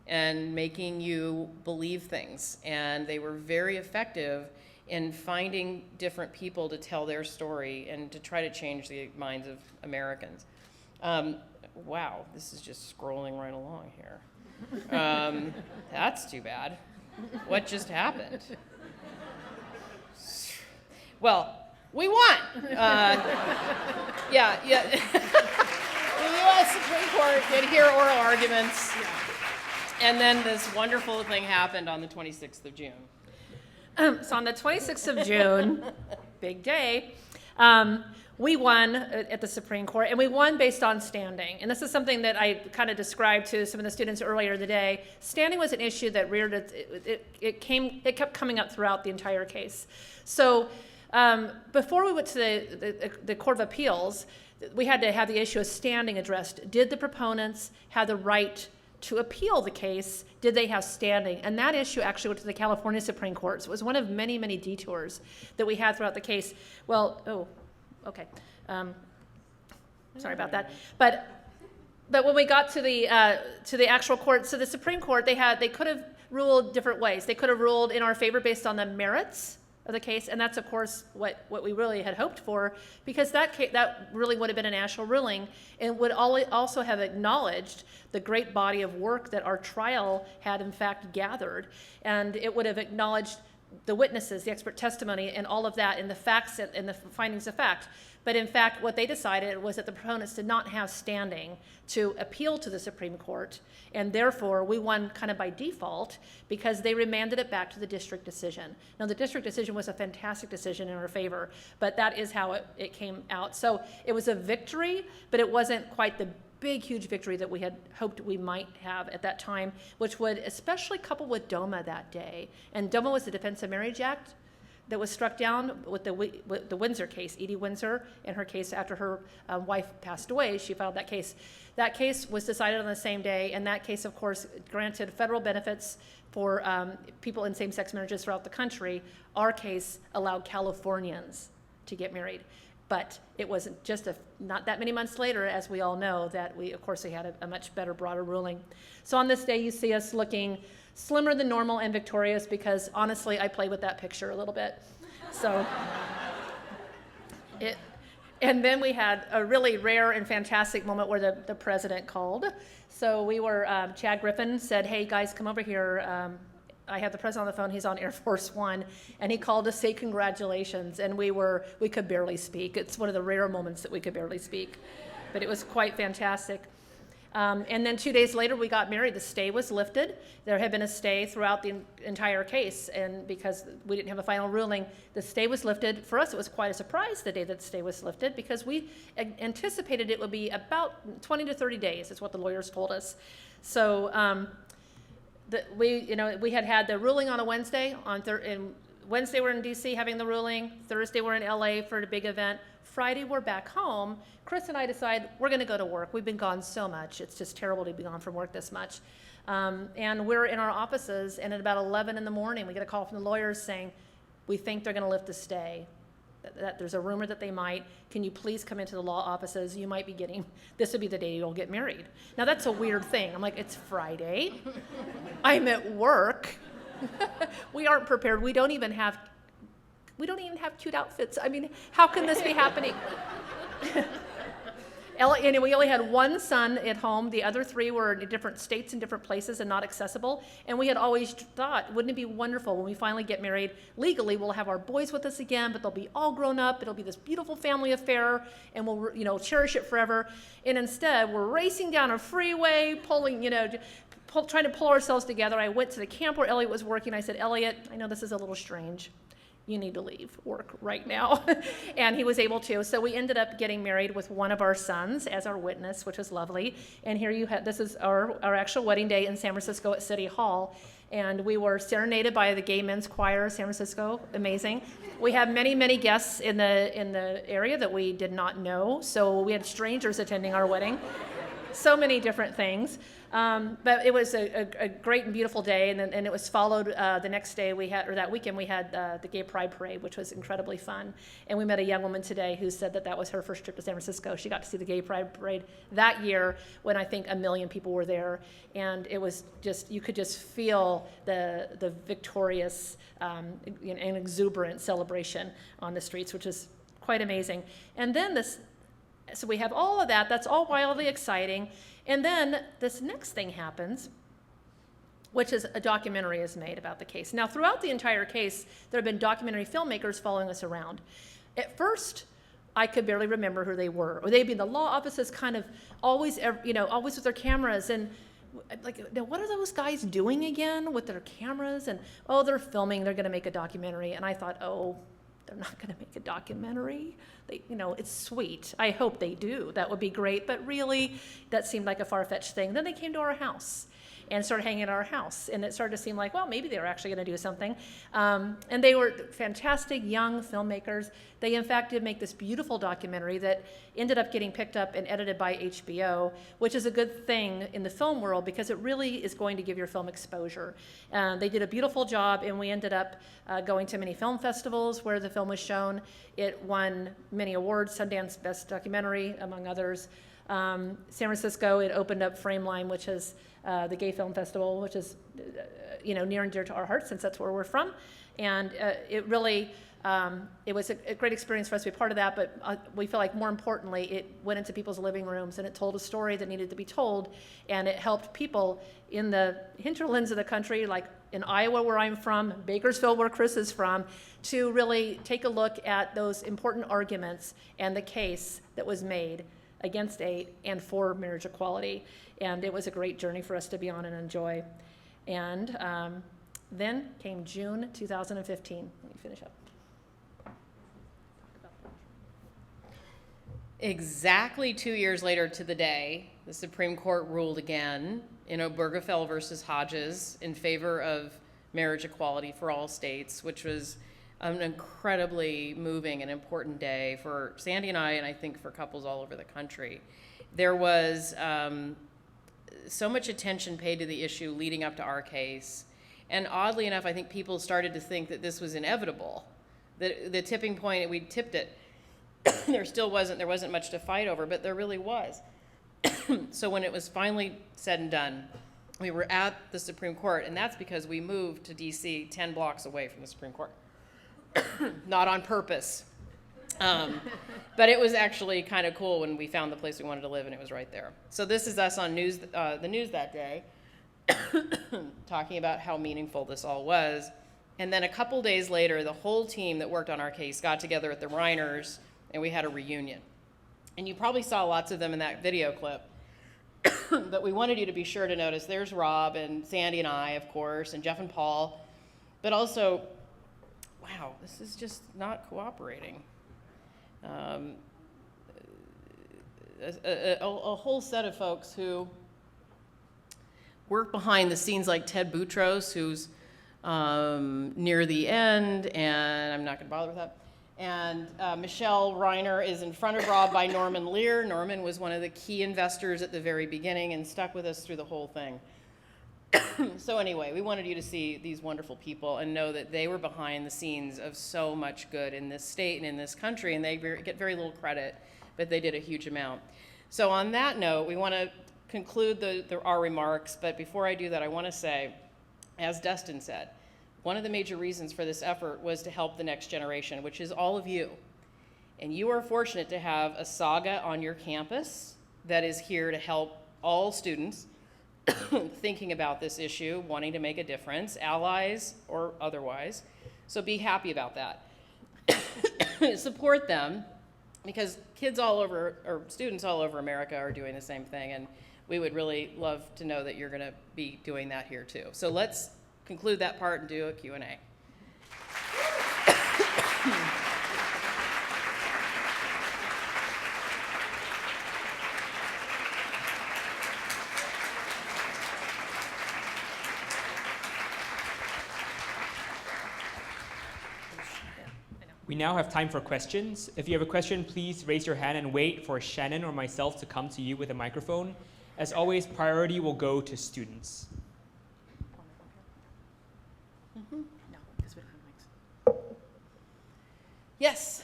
and making you believe things. And they were very effective in finding different people to tell their story and to try to change the minds of Americans. Wow, this is just scrolling right along here. That's too bad. What just happened? Well, we won. Yeah. The U.S. Supreme Court did hear oral arguments, and then this wonderful thing happened on the 26th of June. So on the 26th of June, big day, We won at the Supreme Court, and we won based on standing. And this is something that I kind of described to some of the students earlier today. Standing was an issue that it kept coming up throughout the entire case. So before we went to the Court of Appeals, we had to have the issue of standing addressed. Did the proponents have the right to appeal the case? Did they have standing? And that issue actually went to the California Supreme Court. So it was one of many, many detours that we had throughout the case. Well, okay. Sorry about that. But when we got to the actual court, so the Supreme Court, they could have ruled different ways. They could have ruled in our favor based on the merits of the case, and that's of course what we really had hoped for, because that really would have been a national ruling and would also have acknowledged the great body of work that our trial had in fact gathered, and it would have acknowledged the witnesses, the expert testimony, and all of that, and the facts and the findings of fact. But in fact, what they decided was that the proponents did not have standing to appeal to the Supreme Court, and therefore we won kind of by default because they remanded it back to the district decision. Now, the district decision was a fantastic decision in our favor, but that is how it came out. So it was a victory, but it wasn't quite the big, huge victory that we had hoped we might have at that time, which would especially couple with DOMA that day. And DOMA was the Defense of Marriage Act that was struck down with the Windsor case. Edie Windsor, in her case after her wife passed away, she filed that case. That case was decided on the same day, and that case, of course, granted federal benefits for people in same-sex marriages throughout the country. Our case allowed Californians to get married. But it wasn't just not that many months later, as we all know, that we had a much better, broader ruling. So on this day, you see us looking slimmer than normal and victorious because, honestly, I played with that picture a little bit. So and then we had a really rare and fantastic moment where the president called. So we were, Chad Griffin said, "Hey, guys, come over here. I have the president on the phone. He's on Air Force One," and he called to say congratulations, and we could barely speak. It's one of the rare moments that we could barely speak, but it was quite fantastic. And then 2 days later, we got married. The stay was lifted. There had been a stay throughout the entire case, and because we didn't have a final ruling, the stay was lifted. For us, it was quite a surprise the day that the stay was lifted because we anticipated it would be about 20 to 30 days, is what the lawyers told us. So we had the ruling on a Wednesday. Wednesday we're in DC having the ruling. Thursday we're in LA for a big event. Friday we're back home. Chris and I decide we're going to go to work. We've been gone so much. It's just terrible to be gone from work this much. And we're in our offices, and at about 11 in the morning, we get a call from the lawyers saying, "We think they're going to lift the stay. That there's a rumor that they might. Can you please come into the law offices? You might be this would be the day you'll get married." Now that's a weird thing. I'm like, it's Friday. I'm at work. We aren't prepared. We don't even have cute outfits. I mean, how can this be happening? And we only had one son at home. The other three were in different states and different places and not accessible. And we had always thought, wouldn't it be wonderful when we finally get married legally, we'll have our boys with us again, but they'll be all grown up. It'll be this beautiful family affair, and we'll cherish it forever. And instead, we're racing down a freeway, trying to pull ourselves together. I went to the camp where Elliot was working. I said, "Elliot, I know this is a little strange. You need to leave work right now." And he was able to. So we ended up getting married with one of our sons as our witness, which was lovely. And here this is our actual wedding day in San Francisco at City Hall. And we were serenaded by the Gay Men's Choir of San Francisco. Amazing. We have many, many guests in the area that we did not know. So we had strangers attending our wedding. So many different things. But it was a great and beautiful day, and it was followed the next day that weekend we had the Gay Pride Parade, which was incredibly fun. And we met a young woman today who said that was her first trip to San Francisco. She got to see the Gay Pride Parade that year when I think 1 million people were there, and it was you could just feel the victorious and exuberant celebration on the streets, which is quite amazing. And then so we have all of that. That's all wildly exciting. And then this next thing happens, which is a documentary is made about the case. Now, throughout the entire case, there have been documentary filmmakers following us around. At first, I could barely remember who they were. Or they'd be in the law offices kind of always with their cameras. And like, what are those guys doing again with their cameras? And, they're filming. They're going to make a documentary. And I thought, they're not going to make a documentary. It's sweet. I hope they do. That would be great. But really, that seemed like a far-fetched thing. Then they came to our house and started hanging at our house. And it started to seem like, well, maybe they were actually going to do something. And they were fantastic young filmmakers. They, in fact, did make this beautiful documentary that ended up getting picked up and edited by HBO, which is a good thing in the film world because it really is going to give your film exposure. They did a beautiful job, and we ended up going to many film festivals where the film was shown. It won many awards, Sundance Best Documentary, among others. San Francisco, it opened up Frameline, which is the Gay Film Festival, which is near and dear to our hearts since that's where we're from. And it really, it was a great experience for us to be part of that, but we feel like more importantly, it went into people's living rooms and it told a story that needed to be told, and it helped people in the hinterlands of the country, like in Iowa where I'm from, Bakersfield where Chris is from, to really take a look at those important arguments and the case that was made against 8 and for marriage equality. And it was a great journey for us to be on and enjoy. And then came June 2015. Let me finish up. Exactly 2 years later to the day, the Supreme Court ruled again in Obergefell versus Hodges in favor of marriage equality for all states, which was an incredibly moving and important day for Sandy and I think for couples all over the country. There was so much attention paid to the issue leading up to our case. And oddly enough, I think people started to think that this was inevitable. The tipping point, we tipped it. there wasn't much to fight over, but there really was. So when it was finally said and done, we were at the Supreme Court, and that's because we moved to DC 10 blocks away from the Supreme Court. Not on purpose. But it was actually kind of cool when we found the place we wanted to live, and it was right there. So this is us on the news that day, talking about how meaningful this all was. And then a couple days later, the whole team that worked on our case got together at the Reiners, and we had a reunion. And you probably saw lots of them in that video clip. But we wanted you to be sure to notice there's Rob and Sandy and I, of course, and Jeff and Paul. But also, wow, this is just not cooperating. A whole set of folks who work behind the scenes, like Ted Boutros, who's near the end, and I'm not going to bother with that. And Michelle Reiner is in front of Rob by Norman Lear. Norman was one of the key investors at the very beginning and stuck with us through the whole thing. So anyway, we wanted you to see these wonderful people and know that they were behind the scenes of so much good in this state and in this country, and they get very little credit, but they did a huge amount. So on that note, we want to conclude our remarks, but before I do that, I want to say, as Dustin said, one of the major reasons for this effort was to help the next generation, which is all of you. And you are fortunate to have a saga on your campus that is here to help all students thinking about this issue, wanting to make a difference, allies or otherwise. So be happy about that. Support them, because kids all over, or students all over America are doing the same thing, and we would really love to know that you're going to be doing that here too. So let's conclude that part and do a Q&A. We now have time for questions. If you have a question, please raise your hand and wait for Shannon or myself to come to you with a microphone. As always, priority will go to students. Mm-hmm. No, because we don't have mics. Yes.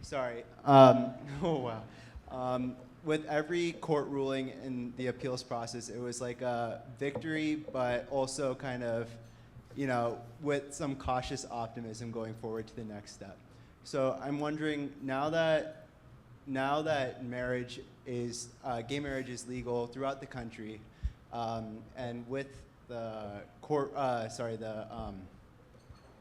Sorry. Oh, wow. With every court ruling in the appeals process, it was like a victory, but also kind of, with some cautious optimism going forward to the next step. So I'm wondering, now that marriage is, gay marriage is legal throughout the country, and with the court,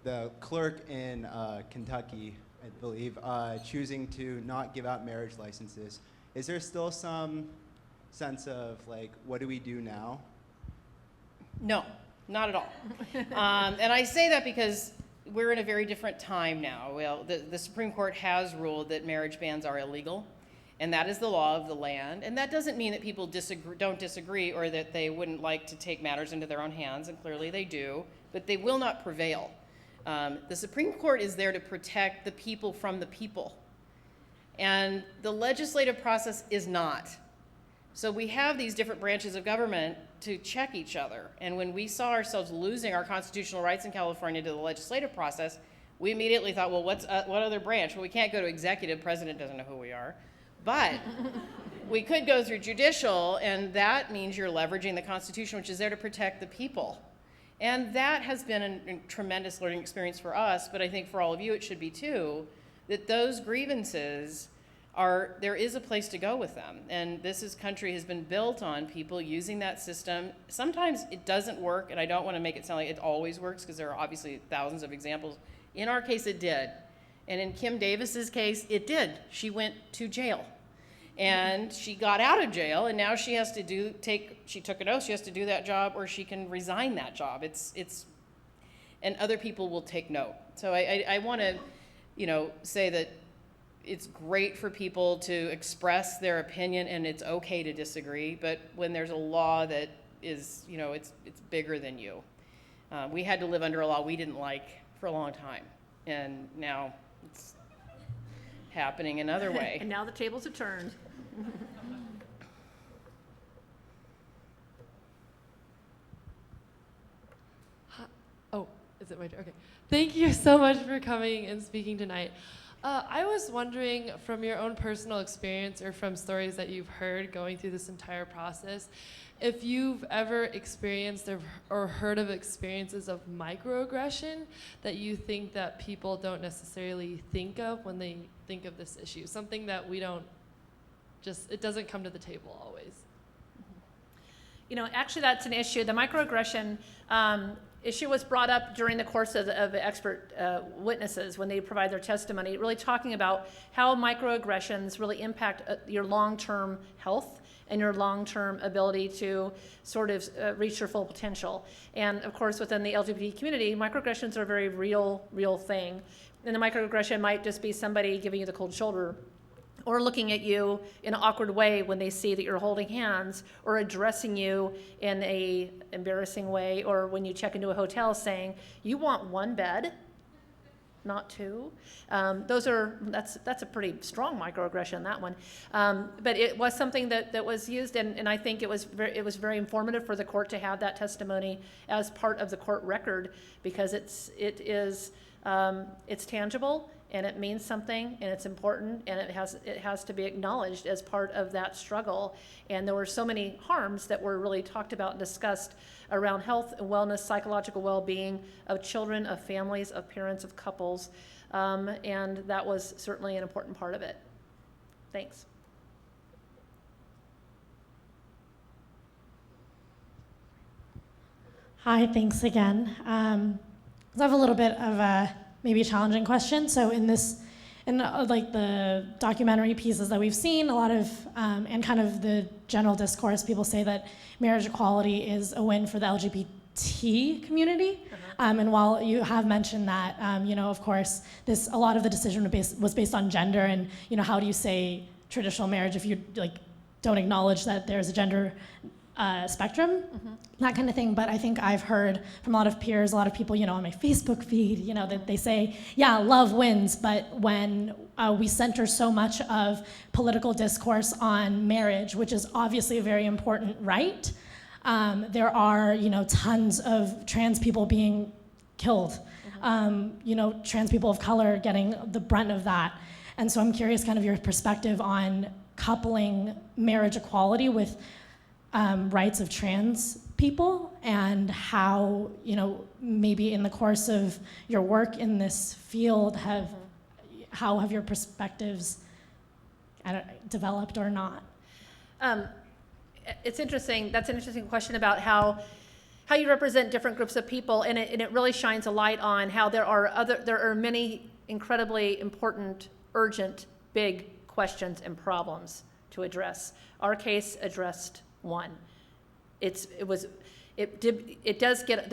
the clerk in Kentucky, I believe, choosing to not give out marriage licenses, is there still some sense of like, what do we do now? No, not at all. And I say that because we're in a very different time now. Well, the Supreme Court has ruled that marriage bans are illegal, and that is the law of the land. And that doesn't mean that people don't disagree or that they wouldn't like to take matters into their own hands, and clearly they do, but they will not prevail. The Supreme Court is there to protect the people from the people, and the legislative process is not. So we have these different branches of government to check each other. And when we saw ourselves losing our constitutional rights in California to the legislative process, we immediately thought, well, what other branch? Well, we can't go to executive. President doesn't know who we are. But we could go through judicial, and that means you're leveraging the Constitution, which is there to protect the people. And that has been a tremendous learning experience for us, but I think for all of you it should be too, that those grievances there is a place to go with them. And this country has been built on people using that system. Sometimes it doesn't work, and I don't want to make it sound like it always works, because there are obviously thousands of examples. In our case, it did. And in Kim Davis's case, it did. She went to jail. And she got out of jail, and now she has to she took an oath, she has to do that job, or she can resign that job. And other people will take note. So I want to, say that it's great for people to express their opinion, and it's okay to disagree, but when there's a law that is, it's bigger than you. We had to live under a law we didn't like for a long time, and now it's happening another way. And now the tables have turned. Oh, is it my turn? Okay. Thank you so much for coming and speaking tonight. I was wondering, from your own personal experience or from stories that you've heard going through this entire process, if you've ever experienced or heard of experiences of microaggression that you think that people don't necessarily think of when they think of this issue, something that we don't it doesn't come to the table always. Actually that's an issue. The microaggression issue was brought up during the course of expert witnesses when they provide their testimony, really talking about how microaggressions really impact your long-term health and your long-term ability to sort of reach your full potential. And of course, within the LGBT community, microaggressions are a very real thing. And the microaggression might just be somebody giving you the cold shoulder, or looking at you in an awkward way when they see that you're holding hands, or addressing you in a embarrassing way, or when you check into a hotel saying, you want one bed, not two. That's a pretty strong microaggression, that one. But it was something that was used, and I think it was very informative for the court to have that testimony as part of the court record, because it's tangible, and it means something, and it's important, and it has to be acknowledged as part of that struggle. And there were so many harms that were really talked about and discussed around health and wellness, psychological well-being of children, of families, of parents, of couples, and that was certainly an important part of it. Thanks. Hi, thanks again. I have a little bit of a maybe challenging question. So in like the documentary pieces that we've seen, a lot of, and kind of the general discourse, people say that marriage equality is a win for the LGBT community. And while you have mentioned that, of course, a lot of the decision was based on gender, and how do you say traditional marriage if you don't acknowledge that there's a gender spectrum, that kind of thing. But I think I've heard from a lot of peers, a lot of people, on my Facebook feed, that they say, yeah, love wins, but when we center so much of political discourse on marriage, which is obviously a very important right, there are, tons of trans people being killed, trans people of color getting the brunt of that. And so I'm curious kind of your perspective on coupling marriage equality with rights of trans people, and how, maybe in the course of your work in this field how have your perspectives developed or not? It's interesting. That's an interesting question about how you represent different groups of people, and it really shines a light on how there are many incredibly important, urgent, big questions and problems to address. Our case addressed one. The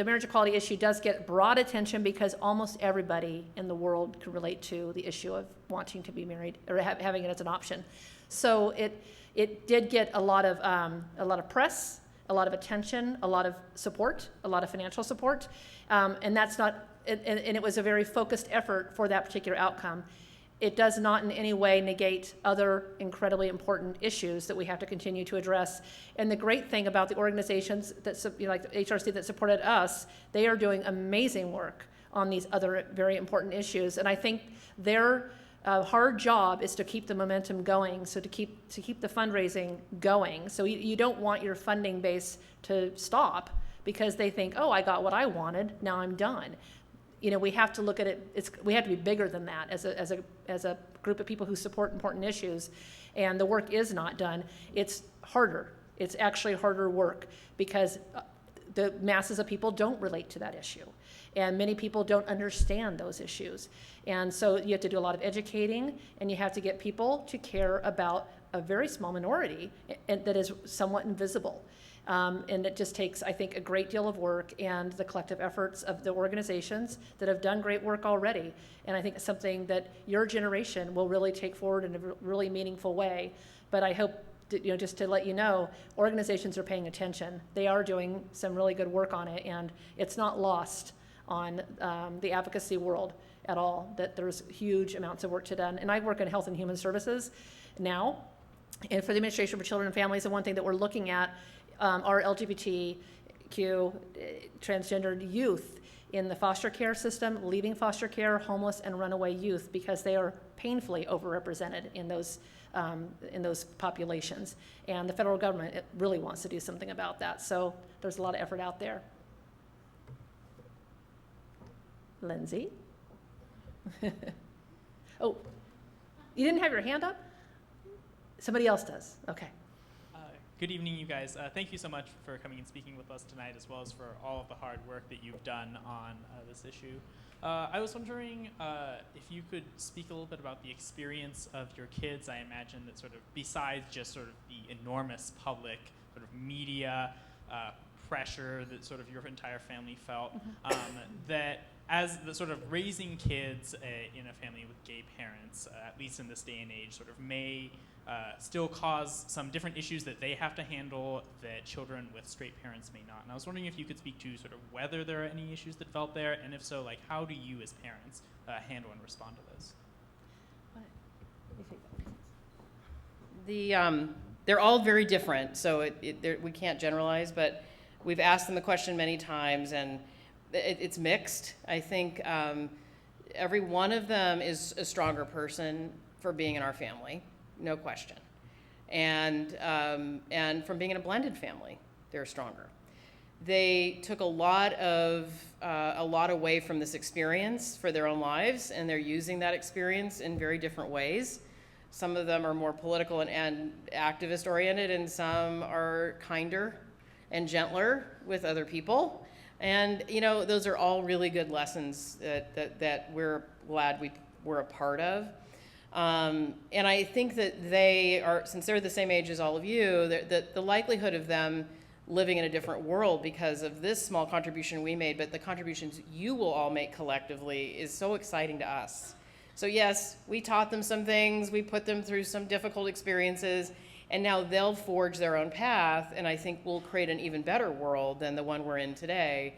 marriage equality issue does get broad attention because almost everybody in the world can relate to the issue of wanting to be married or having it as an option. So it did get a lot of press, a lot of attention, a lot of support, a lot of financial support, and that's not. And it was a very focused effort for that particular outcome. It does not in any way negate other incredibly important issues that we have to continue to address. And the great thing about the organizations that, like the HRC that supported us, they are doing amazing work on these other very important issues. And I think their hard job is to keep the momentum going, so to keep the fundraising going. So you don't want your funding base to stop because they think, oh, I got what I wanted, now I'm done. We have to look at it. We have to be bigger than that as a group of people who support important issues, and the work is not done. It's harder. It's actually harder work because the masses of people don't relate to that issue, and many people don't understand those issues. And so you have to do a lot of educating, and you have to get people to care about a very small minority that is somewhat invisible. And it just takes, I think, a great deal of work and the collective efforts of the organizations that have done great work already. And I think it's something that your generation will really take forward in a really meaningful way. But I hope, just to let you know, organizations are paying attention. They are doing some really good work on it, and it's not lost on the advocacy world at all, that there's huge amounts of work to done. And I work in Health and Human Services now, and for the Administration for Children and Families, and one thing that we're looking at are LGBTQ transgendered youth in the foster care system, leaving foster care, homeless and runaway youth, because they are painfully overrepresented in those populations. And the federal government really wants to do something about that. So there's a lot of effort out there. Lindsay? Oh, you didn't have your hand up? Somebody else does. Okay. Good evening, you guys. Thank you so much for coming and speaking with us tonight, as well as for all of the hard work that you've done on this issue. I was wondering if you could speak a little bit about the experience of your kids. I imagine that sort of besides just sort of the enormous public sort of media pressure that sort of your entire family felt, that as the sort of raising kids in a family with gay parents, at least in this day and age, sort of may still cause some different issues that they have to handle that children with straight parents may not. And I was wondering if you could speak to sort of whether there are any issues that develop there, and if so, like how do you as parents handle and respond to those? They're all very different, so we can't generalize, but we've asked them the question many times, and it's mixed. I think every one of them is a stronger person for being in our family. No question. And from being in a blended family, they're stronger. They took a lot away from this experience for their own lives, and they're using that experience in very different ways. Some of them are more political and activist oriented, and some are kinder and gentler with other people. And those are all really good lessons that we're glad we're a part of. And I think that they are, since they're the same age as all of you, the likelihood of them living in a different world because of this small contribution we made, but the contributions you will all make collectively is so exciting to us. So yes, we taught them some things, we put them through some difficult experiences, and now they'll forge their own path, and I think we'll create an even better world than the one we're in today.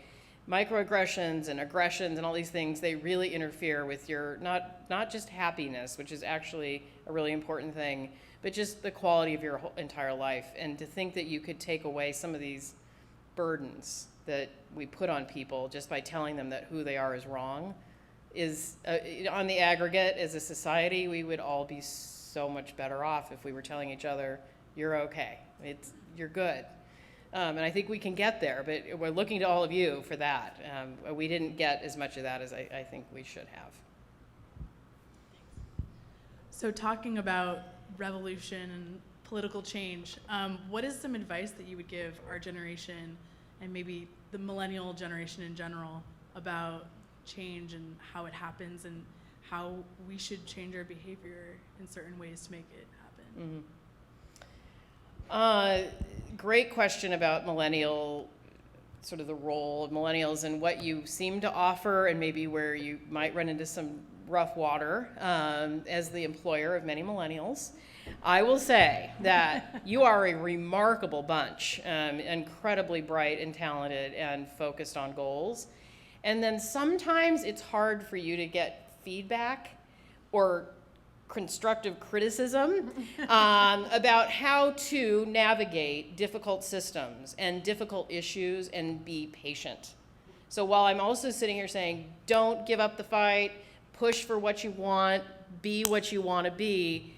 Microaggressions and aggressions and all these things, they really interfere with your, not just happiness, which is actually a really important thing, but just the quality of your whole entire life. And to think that you could take away some of these burdens that we put on people just by telling them that who they are is wrong is, on the aggregate as a society, we would all be so much better off if we were telling each other, you're okay, you're good. And I think we can get there, but we're looking to all of you for that. We didn't get as much of that as I think we should have. So talking about revolution and political change, what is some advice that you would give our generation and maybe the millennial generation in general about change and how it happens and how we should change our behavior in certain ways to make it happen? Great question about millennial, sort of the role of millennials and what you seem to offer and maybe where you might run into some rough water as the employer of many millennials. I will say that you are a remarkable bunch, incredibly bright and talented and focused on goals. And then sometimes it's hard for you to get feedback or constructive criticism about how to navigate difficult systems and difficult issues and be patient. So while I'm also sitting here saying, don't give up the fight, push for what you want, be what you want to be,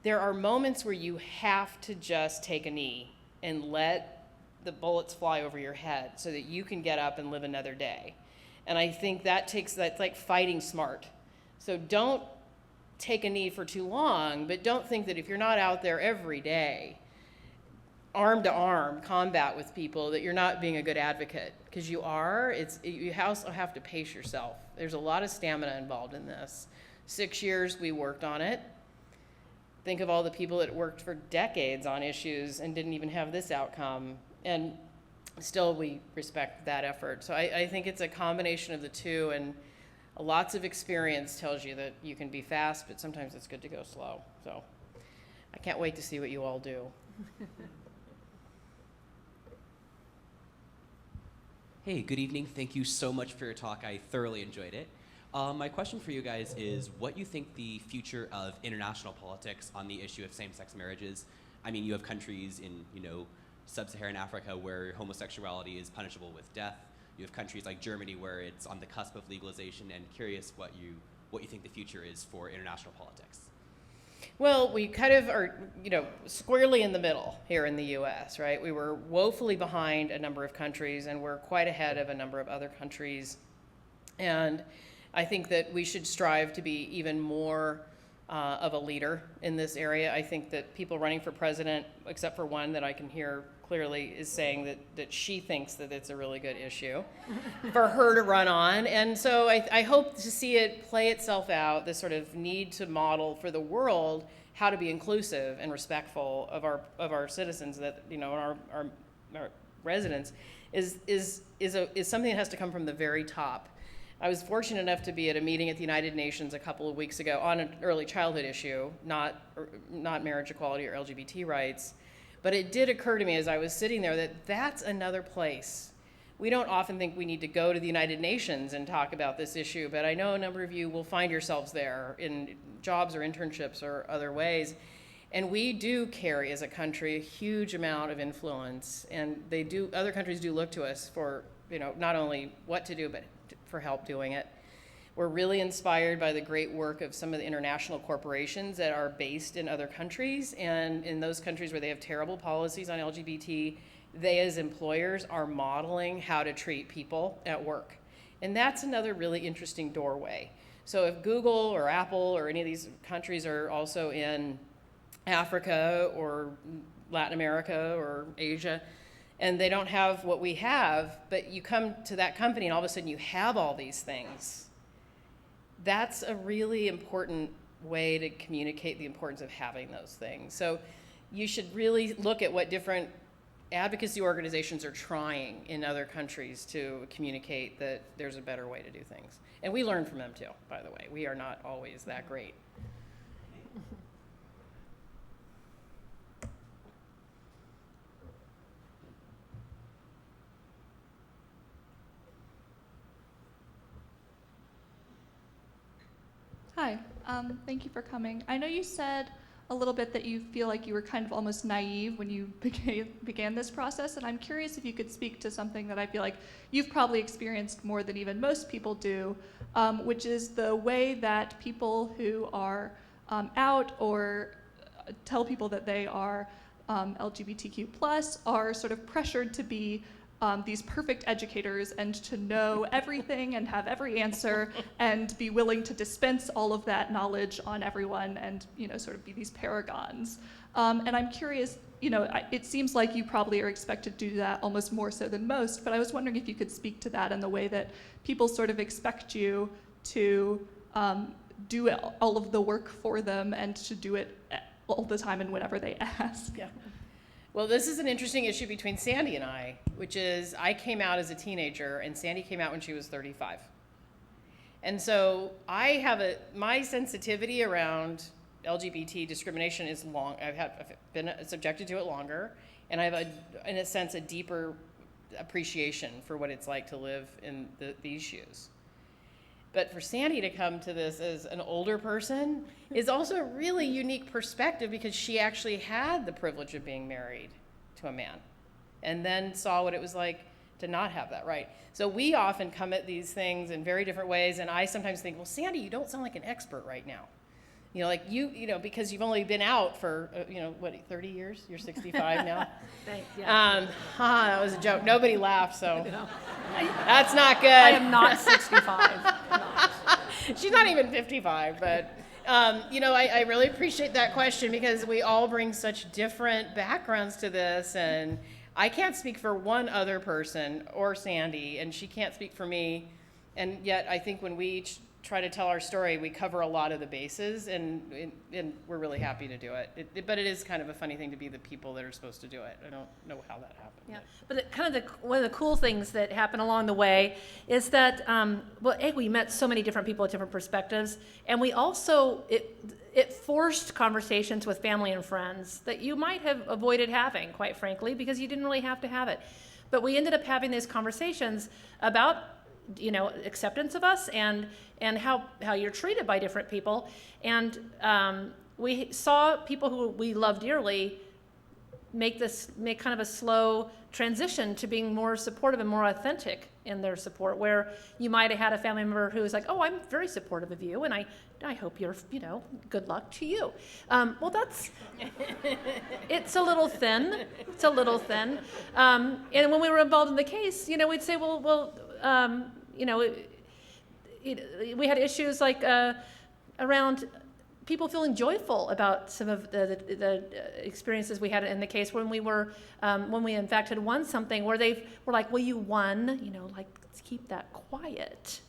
there are moments where you have to just take a knee and let the bullets fly over your head so that you can get up and live another day. And I think that's like fighting smart. So don't take a knee for too long, but don't think that if you're not out there every day, arm to arm combat with people, that you're not being a good advocate, because you are. You also have to pace yourself. There's a lot of stamina involved in this. 6 years we worked on it. Think of all the people that worked for decades on issues and didn't even have this outcome, and still we respect that effort. So I think it's a combination of the two, and lots of experience tells you that you can be fast, but sometimes it's good to go slow. So I can't wait to see what you all do. Hey, good evening. Thank you so much for your talk. I thoroughly enjoyed it. My question for you guys is what you think the future of international politics on the issue of same-sex marriages. I mean, you have countries in, sub-Saharan Africa where homosexuality is punishable with death. You have countries like Germany where it's on the cusp of legalization, and curious what you think the future is for international politics. Well, we kind of are, squarely in the middle here in the U.S., right? We were woefully behind a number of countries, and we're quite ahead of a number of other countries. And I think that we should strive to be even more of a leader in this area. I think that people running for president, except for one that I can hear clearly, is saying that she thinks that it's a really good issue for her to run on. And so I hope to see it play itself out, this sort of need to model for the world how to be inclusive and respectful of our citizens, that, our residents, is something that has to come from the very top. I was fortunate enough to be at a meeting at the United Nations a couple of weeks ago on an early childhood issue, not marriage equality or LGBT rights. But it did occur to me as I was sitting there that that's another place. We don't often think we need to go to the United Nations and talk about this issue, but I know a number of you will find yourselves there in jobs or internships or other ways. And we do carry as a country a huge amount of influence, and other countries do look to us for, not only what to do, but for help doing it. We're really inspired by the great work of some of the international corporations that are based in other countries, and in those countries where they have terrible policies on LGBT, they as employers are modeling how to treat people at work. And that's another really interesting doorway. So if Google or Apple or any of these countries are also in Africa or Latin America or Asia, and they don't have what we have, but you come to that company and all of a sudden you have all these things, that's a really important way to communicate the importance of having those things. So you should really look at what different advocacy organizations are trying in other countries to communicate that there's a better way to do things. And we learn from them too, by the way. We are not always that great. Hi, thank you for coming. I know you said a little bit that you feel like you were kind of almost naive when you began this process, and I'm curious if you could speak to something that I feel like you've probably experienced more than even most people do, which is the way that people who are out or tell people that they are LGBTQ+ are sort of pressured to be these perfect educators and to know everything and have every answer and be willing to dispense all of that knowledge on everyone and, sort of be these paragons. And I'm curious, it seems like you probably are expected to do that almost more so than most, but I was wondering if you could speak to that and the way that people sort of expect you to do all of the work for them and to do it all the time and whenever they ask. Yeah. Well, this is an interesting issue between Sandy and I, which is I came out as a teenager and Sandy came out when she was 35. And so my sensitivity around LGBT discrimination is long. I've been subjected to it longer, and I have, in a sense, a deeper appreciation for what it's like to live in these shoes. But for Sandy to come to this as an older person is also a really unique perspective, because she actually had the privilege of being married to a man and then saw what it was like to not have that right. So we often come at these things in very different ways, and I sometimes think, well, Sandy, you don't sound like an expert right now. You know, like because you've only been out for, 30 years? You're 65 now? That was a joke. Nobody laughed, so that's not good. I am not 65. She's not even 55, but, I really appreciate that question, because we all bring such different backgrounds to this, and I can't speak for one other person or Sandy, and she can't speak for me, and yet I think when we each try to tell our story, we cover a lot of the bases, and we're really happy to do it. But it is kind of a funny thing to be the people that are supposed to do it. I don't know how that happened. Yeah, but one of the cool things that happened along the way is that, we met so many different people with different perspectives, and we also, it forced conversations with family and friends that you might have avoided having, quite frankly, because you didn't really have to have it. But we ended up having these conversations about acceptance of us and how you're treated by different people. And we saw people who we love dearly make kind of a slow transition to being more supportive and more authentic in their support, where you might have had a family member who was like, oh, I'm very supportive of you, and I hope you're, good luck to you. Well, it's a little thin. It's a little thin. And when we were involved in the case, we'd say, we had issues like around people feeling joyful about some of the experiences we had in the case when we in fact had won something, where they were like, well, you won, let's keep that quiet.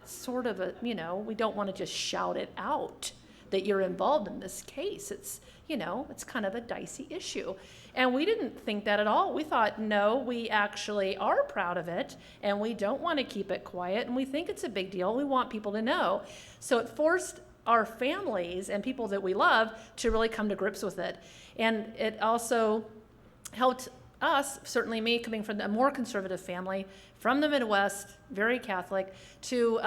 Sort of we don't want to just shout it out that you're involved in this case. It's kind of a dicey issue. And we didn't think that at all. We thought, no, we actually are proud of it, and we don't want to keep it quiet, and we think it's a big deal. We want people to know. So it forced our families and people that we love to really come to grips with it. And it also helped us, certainly me, coming from a more conservative family, from the Midwest, very Catholic, to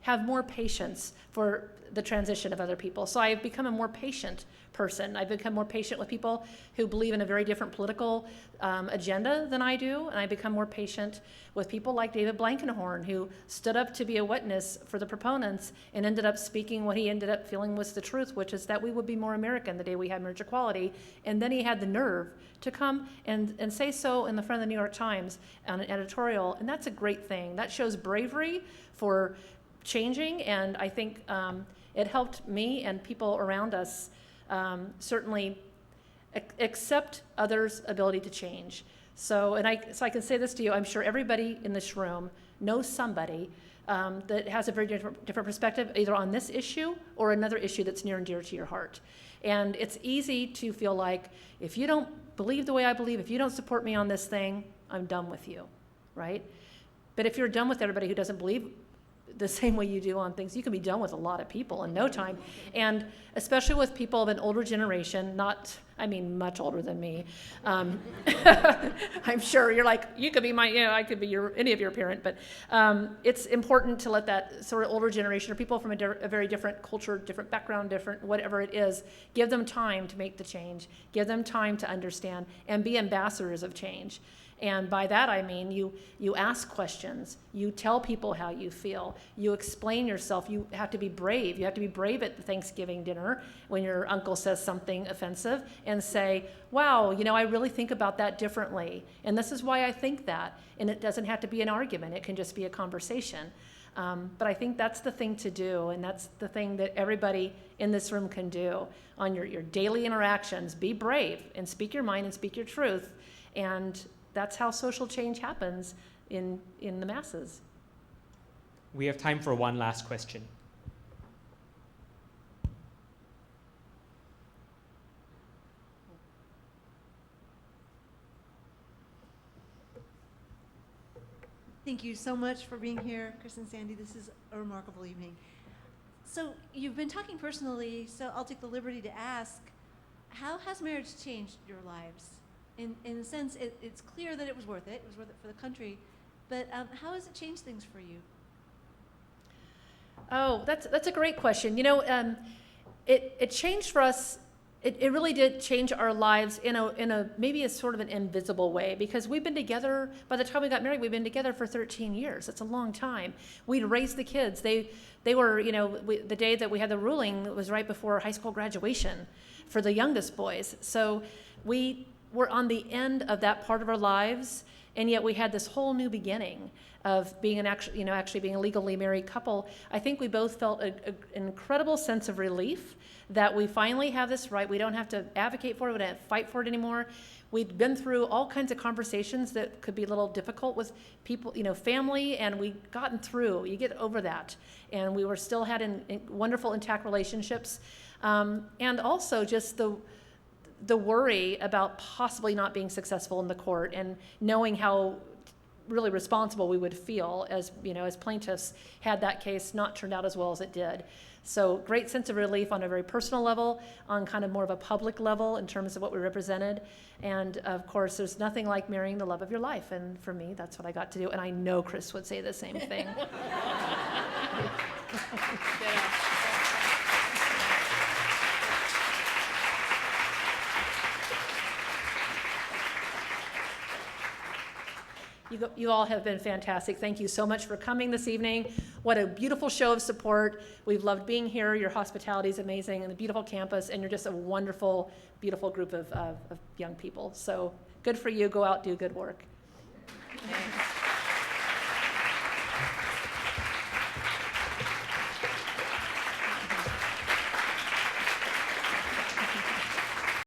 have more patience for the transition of other people. So I've become a more patient person. I've become more patient with people who believe in a very different political agenda than I do, and I've become more patient with people like David Blankenhorn, who stood up to be a witness for the proponents and ended up speaking what he ended up feeling was the truth, which is that we would be more American the day we had marriage equality. And then he had the nerve to come and say so in the front of the New York Times on an editorial, and that's a great thing. That shows bravery for changing, and I think it helped me and people around us certainly accept others' ability to change. So I can say this to you, I'm sure everybody in this room knows somebody that has a very different perspective, either on this issue or another issue that's near and dear to your heart. And it's easy to feel like, if you don't believe the way I believe, if you don't support me on this thing, I'm done with you, right? But if you're done with everybody who doesn't believe the same way you do on things, you can be done with a lot of people in no time. And especially with people of an older generation, much older than me. I'm sure you're like, you could be I could be any of your parent, but it's important to let that sort of older generation, or people from a very different culture, different background, different whatever it is, give them time to make the change, give them time to understand, and be ambassadors of change. And by that I mean you ask questions, you tell people how you feel, you explain yourself. You have to be brave. You have to be brave at the Thanksgiving dinner when your uncle says something offensive, and say, wow, I really think about that differently, and this is why I think that. And it doesn't have to be an argument. It can just be a conversation. But I think that's the thing to do, and that's the thing that everybody in this room can do on your daily interactions. Be brave and speak your mind and speak your truth, and that's how social change happens in the masses. We have time for one last question. Thank you so much for being here, Chris and Sandy. This is a remarkable evening. So you've been talking personally, so I'll take the liberty to ask, how has marriage changed your lives? In a sense, it's clear that it was worth it. It was worth it for the country. But how has it changed things for you? Oh, that's a great question. You know, it changed for us. It really did change our lives in a maybe a sort of an invisible way, because we've been together. By the time we got married, we've been together for 13 years. That's a long time. We'd raised the kids. They were, you know, the day that we had the ruling was right before high school graduation for the youngest boys. So we were on the end of that part of our lives, and yet we had this whole new beginning of being actually being a legally married couple. I think we both felt an incredible sense of relief that we finally have this right. We don't have to advocate for it. We don't have to fight for it anymore. We'd been through all kinds of conversations that could be a little difficult with people, you know, family, and we gotten through. You get over that, and we were still had wonderful intact relationships, and also just the worry about possibly not being successful in the court, and knowing how really responsible we would feel as, you know, as plaintiffs had that case not turned out as well as it did. So great sense of relief on a very personal level, on kind of more of a public level in terms of what we represented. And of course, there's nothing like marrying the love of your life. And for me, that's what I got to do. And I know Chris would say the same thing. You all have been fantastic. Thank you so much for coming this evening. What a beautiful show of support. We've loved being here. Your hospitality is amazing, and the beautiful campus, and you're just a wonderful, beautiful group of young people. So good for you. Go out, do good work. Thanks.